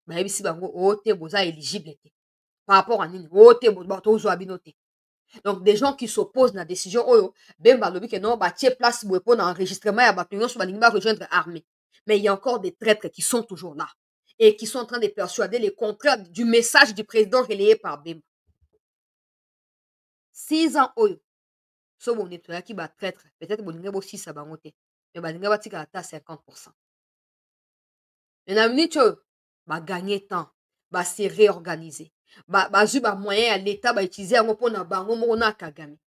bayebisi bango o te boza éligible te par rapport à nini o te bato ozwa bino te. Donc des gens qui s'opposent na décision oyo Bemba lobi ke non batie place boye mpona enregistrement ya bato nyonso balingi ba rejoindre armée Mais il y a encore des traîtres qui sont toujours là et qui sont en train de persuader le contraire du message du président relayé par Bemba. 6 ans, oyo. So bon nettoyaki ba traître, peut-être bolinga bo 6 à bango te. Mais balinga batika ata 50%. Mais na minute ba gagner temps, ba se réorganiser. Bazui ba moyen à l'état ba utiliser yango pona bango moko na Kagame.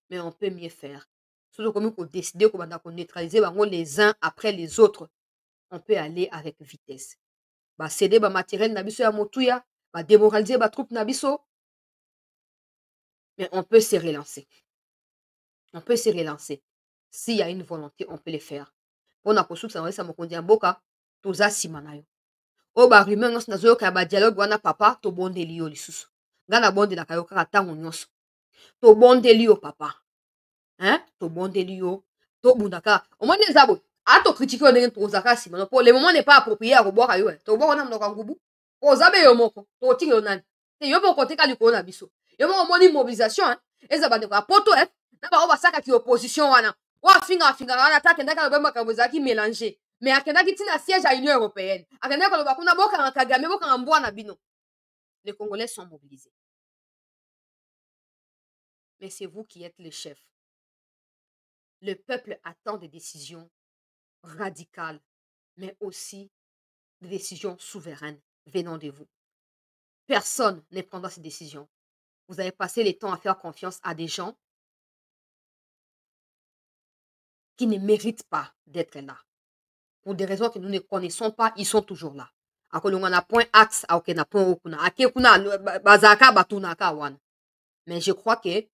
Mais on peut mieux faire. Surtout comme on décider qu'on va neutraliser bango les uns après les autres. On peut aller avec vitesse. Ba céder ba matériel na biso ya motuya, ba démoraliser ba troupe na biso. Mais on peut se relancer. On peut se relancer. S'il y a une volonté, on peut le faire. On a construit ça, ça m'a dit en boka, toza simanayo. O ba rumeur nos nazo ka ba dialogue wana papa to bonde liyo lisusu. Ngana bonde na kayo kaka tango nyonso. To bonde liyo papa. Hein? To bonde liyo, to bundaka. Au moins les abo, a to critiquer on est tozaka simano. Pour le moment n'est pas approprié à boire ayo. To boire na mnoka ngubu. O zabe yo moko, to tiki yo nani. Te yo po kote ka liko na biso. Yo mo moni mobilisation hein. Eza ba de ko poto hein. Na ba o ba saka ki opposition wana. Wa finga wana ta kenda ka ba makambo zaki mélanger. Mais akenda ki tina siège à l'Union européenne. Akenda ko ba kuna boka na Kagame boka na mbwana bino. Les Congolais sont mobilisés. Mais c'est vous qui êtes le chef. Le peuple attend des décisions radicales, mais aussi des décisions souveraines venant de vous. Personne ne prendra ces décisions. Vous avez passé le temps à faire confiance à des gens qui ne méritent pas d'être là. Pour des raisons que nous ne connaissons pas, ils sont toujours là. Mais je crois que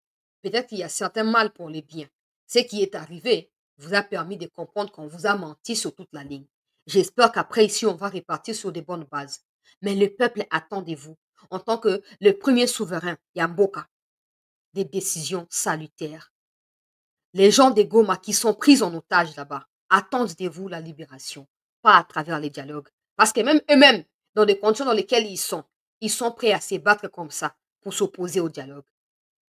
peut-être qu'il y a certains mal pour les biens. Ce qui est arrivé vous a permis de comprendre qu'on vous a menti sur toute la ligne. J'espère qu'après ici, on va repartir sur de bonnes bases. Mais le peuple attend de vous, en tant que le premier souverain, Yamboka, des décisions salutaires. Les gens de Goma qui sont pris en otage là-bas attendent de vous la libération, pas à travers les dialogues. Parce que même eux-mêmes, dans des conditions dans lesquelles ils sont prêts à se battre comme ça pour s'opposer au dialogue.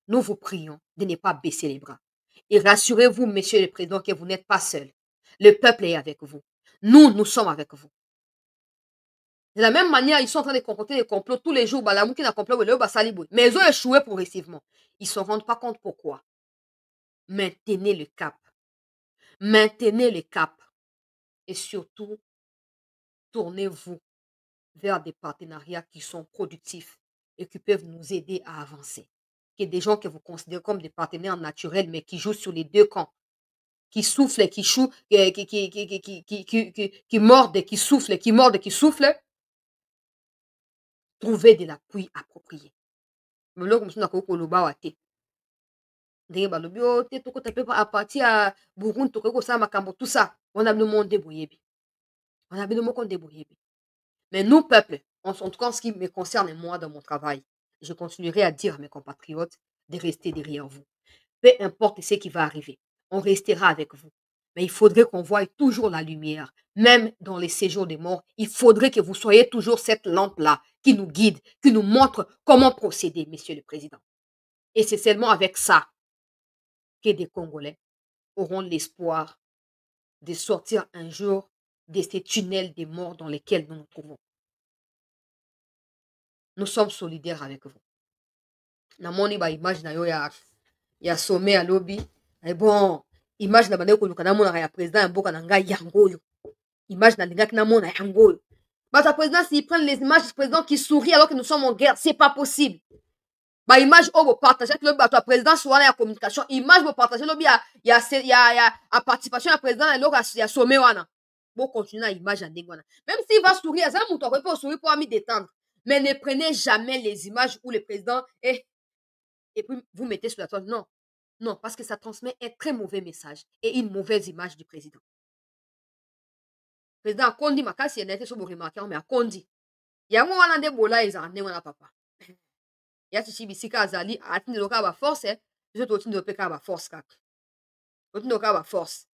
Nous vous prions de ne pas baisser les bras. Et rassurez-vous, Monsieur le Président, que vous n'êtes pas seul. Le peuple est avec vous. Nous sommes avec vous. De la même manière, ils sont en train de concocter des complots tous les jours. Mais ils ont échoué progressivement. Ils ne se rendent pas compte pourquoi. Maintenez le cap. Maintenez le cap. Et surtout, tournez-vous vers des partenariats qui sont productifs et qui peuvent nous aider à avancer. Que des gens que vous considérez comme des partenaires naturels, mais qui jouent sur les deux camps, qui soufflent, qui chouent, qui mordent, qui soufflent, qui mordent, qui soufflent. Trouvez de l'appui approprié. Mais là, comme ça, on a ndenge balobi o te tokota pe à partir ya Burundi tokoki kosala makambo tout ça on a bino moko nde boyebi on a bino moko nde boyebi. Mais nous peuple en tout cas en ce qui me concerne moi dans mon travail je continuerai à dire à mes compatriotes de rester derrière vous peu importe ce qui va arriver on restera avec vous. Mais il faudrait qu'on voie toujours la lumière même dans les séjours des morts. Il faudrait que vous soyez toujours cette lampe là qui nous guide, qui nous montre comment procéder, Monsieur le Président. Et c'est seulement avec ça que des Congolais auront l'espoir de sortir un jour de ces tunnels des morts dans lesquels nous nous trouvons. Nous sommes solidaires avec vous. Namoni ba image na yo ya sommet à lobby. Et bon, image na bande ko lukana mona ya président mboka na ngai yango yo. Image na lingaki na mona yango yo. Bah, président s'ils prennent les images du président qui sourit alors que nous sommes en guerre, c'est pas possible. Ba image au vous partagez que le bateau président soit la communication image vous partagez lobby il y a participation à président et l'autre il y a sommet wana bon continuer à image à ndengwana même s'il va sourire ça mon tour peut sourire pour m'y détendre mais ne prenez jamais les images où le président et puis vous mettez sur la toile non parce que ça transmet un très mauvais message et une mauvaise image du président. Président Kondi makasi il était sur vous remarquer mais Kondi yango wana nde bola ezana ndengwana papa yati bisika azali atindi loka ba force je totindi opeka ba force kaka totindi loka ba force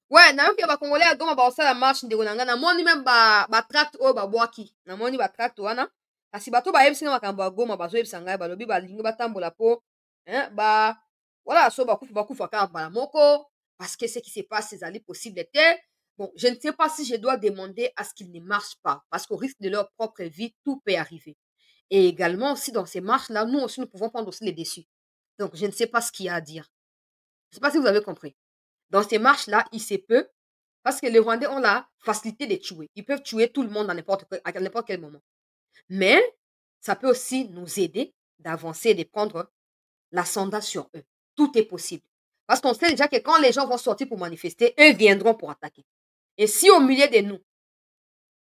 ouais na yoki ba congolais agoma ba osala marche ndeko na nga na moni même ba tract o ba bwaki na moni ba tract wana kasi bato ba yebisi na makambo agoma bazo yebisa ngai balobi balingi batambola po hein ba voilà so ba kufa kaka bala moko parce que ce qui se passe ezali possible te Bon, je ne sais pas si je dois demander à ce qu'ils ne marchent pas, parce qu'au risque de leur propre vie, tout peut arriver. Et également, aussi dans ces marches-là, nous aussi, nous pouvons prendre aussi les déçus. Donc, je ne sais pas ce qu'il y a à dire. Je ne sais pas si vous avez compris. Dans ces marches-là, il se peut, parce que les Rwandais ont la facilité de tuer. Ils peuvent tuer tout le monde à n'importe quel moment. Mais ça peut aussi nous aider d'avancer, de prendre l'ascendant sur eux. Tout est possible. Parce qu'on sait déjà que quand les gens vont sortir pour manifester, eux viendront pour attaquer. Et si au milieu de nous,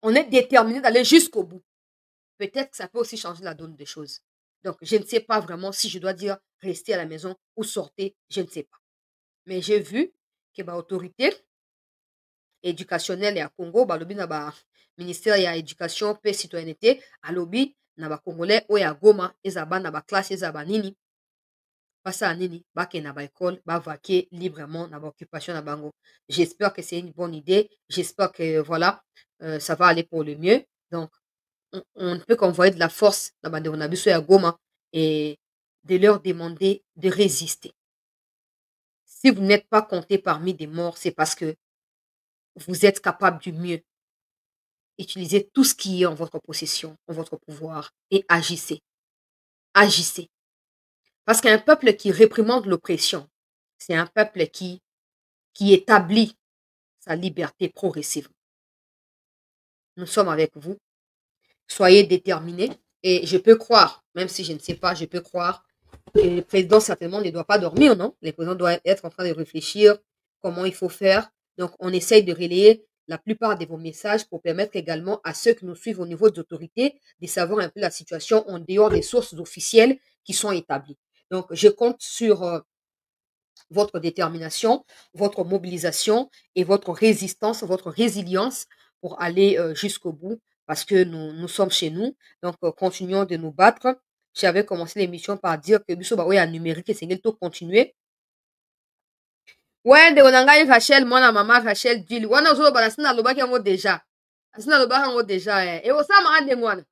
on est déterminé d'aller jusqu'au bout, peut-être que ça peut aussi changer la donne des choses. Donc, je ne sais pas vraiment si je dois dire rester à la maison ou sortir, je ne sais pas. Mais j'ai vu que l'autorité éducationnelle à Congo, balobi na ba ministère ya éducation et citoyenneté, alobi na ba Congolais ou ya Goma, ezaba na ba classe ezaba nini, basa nini, bake na ba école, ba vaquer librement na ba occupation na bango. J'espère que c'est une bonne idée. J'espère que voilà, ça va aller pour le mieux. Donc, on ne peut qu'envoyer de la force na ba ndeko na biso ya Goma et de leur demander de résister. Si vous n'êtes pas compté parmi des morts, c'est parce que vous êtes capable du mieux. Utilisez tout ce qui est en votre possession, en votre pouvoir, et agissez. Agissez. Parce qu'un peuple qui réprimande l'oppression, c'est un peuple qui établit sa liberté progressivement. Nous sommes avec vous. Soyez déterminés. Et je peux croire, même si je ne sais pas, je peux croire que le président certainement ne doit pas dormir, non? Le président doit être en train de réfléchir comment il faut faire. Donc, on essaye de relayer la plupart de vos messages pour permettre également à ceux qui nous suivent au niveau des autorités de savoir un peu la situation en dehors des sources officielles qui sont établies. Donc, je compte sur votre détermination, votre mobilisation et votre résistance, votre résilience pour aller jusqu'au bout parce que nous sommes chez nous. Donc, continuons de nous battre. J'avais commencé l'émission par dire que biso ba oya numérique c'est tout continuer. Ouais, de onangai Rachel, moi na maman Rachel Dil. Wana zo ba sina lobaki yango déjà. Sina lobaki yango déjà eh. Et osa ma ande ngwana.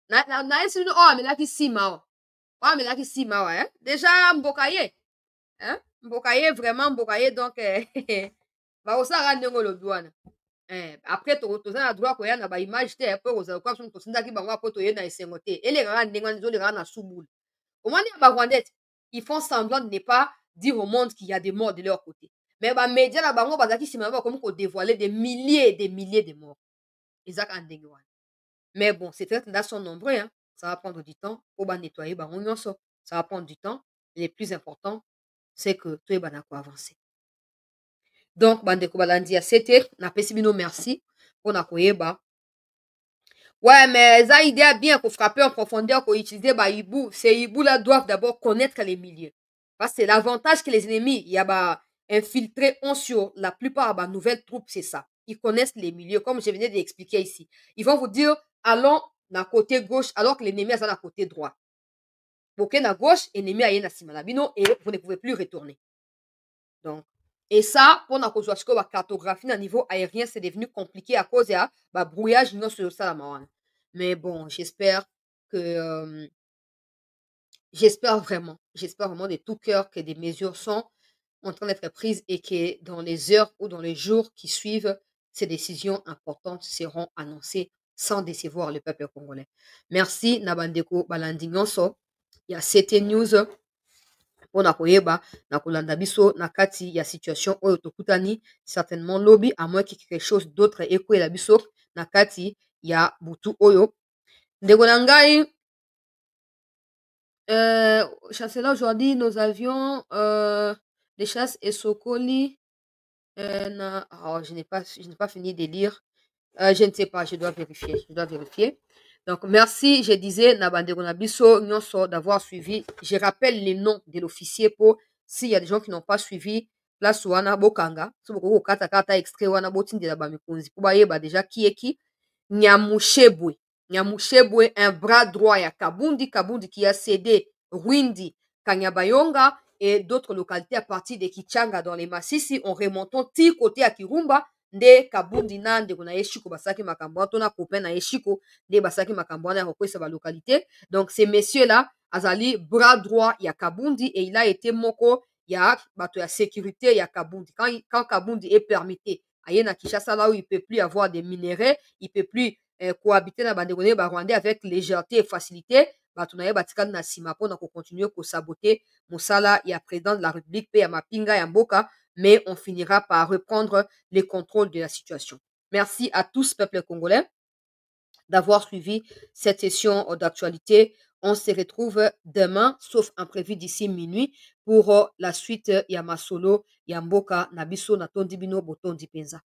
Na esi no o amelaki sima o. O amelaki sima wa eh. Déjà mbokaye. Hein? Mbokaye vraiment mbokaye donc ba osa rande ngo lobi wana. Après toza na droit koya na ba image te po oza kwa so tosindaki bango apo toye na esengo te. Ele ranga ndengwa nzo le ranga na subulu. Comment dire ba Rwandais, ils font semblant de ne pas dire au monde qu'il y a des morts de leur côté. Mais les médias là bango bazaki sima ba comme ko dévoiler des milliers et des milliers de morts. Isaac Andengwa. Mais bon, c'est très là sont nombreux hein. Ça va prendre du temps pour ba nettoyer bango nyonso. Ça va prendre du temps. Le plus important, c'est que tout est banako avancer. Donc bandeko balandi c'était na pesi bino merci pour na koyeba. Ouais, mais ça idée bien qu'on frapper en profondeur, qu'on utiliser bah hibou. Ces hibou là doivent d'abord connaître les milieux. Parce que c'est l'avantage que les ennemis, il y a bah infiltrés ont sur la plupart bah nouvelles troupes, c'est ça. Ils connaissent les milieux, comme je venais d'expliquer ici. Ils vont vous dire, allons d'un côté gauche, alors que l'ennemi est à côté droit. Ok, na gauche, ennemi a na simalabino et vous ne pouvez plus retourner. Donc, et ça, pour la cartographie à niveau aérien, c'est devenu compliqué à cause de brouillage non sur ça. Mais bon, j'espère vraiment de tout cœur que des mesures sont en train d'être prises et que dans les heures ou dans les jours qui suivent, ces décisions importantes seront annoncées sans décevoir le peuple congolais. Merci, Nabandeko Balandi Nyonso. Il y a CT News. Pona koyeba na kolanda biso na kati ya situation oyo tokutani certainement lobby à moins que quelque chose d'autre ekwela biso na kati ya butu oyo ndeko na ngai chancelier aujourd'hui nos avions les chasses et sokoli je n'ai pas fini de lire je ne sais pas je dois vérifier. Donc, merci, je disais, Nabandeko Nabiso, Nyonso, d'avoir suivi. Je rappelle les noms de l'officier pour, s'il y a des gens qui n'ont pas suivi, place Wana Bokanga, Soboko Kata extrait Wana Botin de la Bamikonzi, pour bah déjà qui est qui, Nyamushebwe, un bras droit à Kabundi qui a cédé Rwindi, Kanyabayonga et d'autres localités à partir de Kichanga dans les Massissi, en remontant côté à Kirumba, nde Kabundi na ndeko na Yeshiko basaki makambo to na copain na Yeshiko nde basaki makambo na rekwesa ba localité. Donc ces messieurs là azali bras droit ya Kabundi et il a été moko ya bato ya sécurité ya Kabundi quand Kabundi est permis aye na Kinshasa là où il peut plus avoir des minéraux, il peut plus cohabiter na bandeko ba Rwandais avec légèreté et facilité. Bato na ye batikali na nsima mpona kocontinue kosabote mosala ya président de la République pe ya mapinga ya mboka, mais on finira par reprendre le contrôle de la situation. Merci à tous, peuple congolais, d'avoir suivi cette session d'actualité. On se retrouve demain, sauf imprévu d'ici minuit, pour la suite ya masolo ya mboka na biso na tondi bino botondi penza.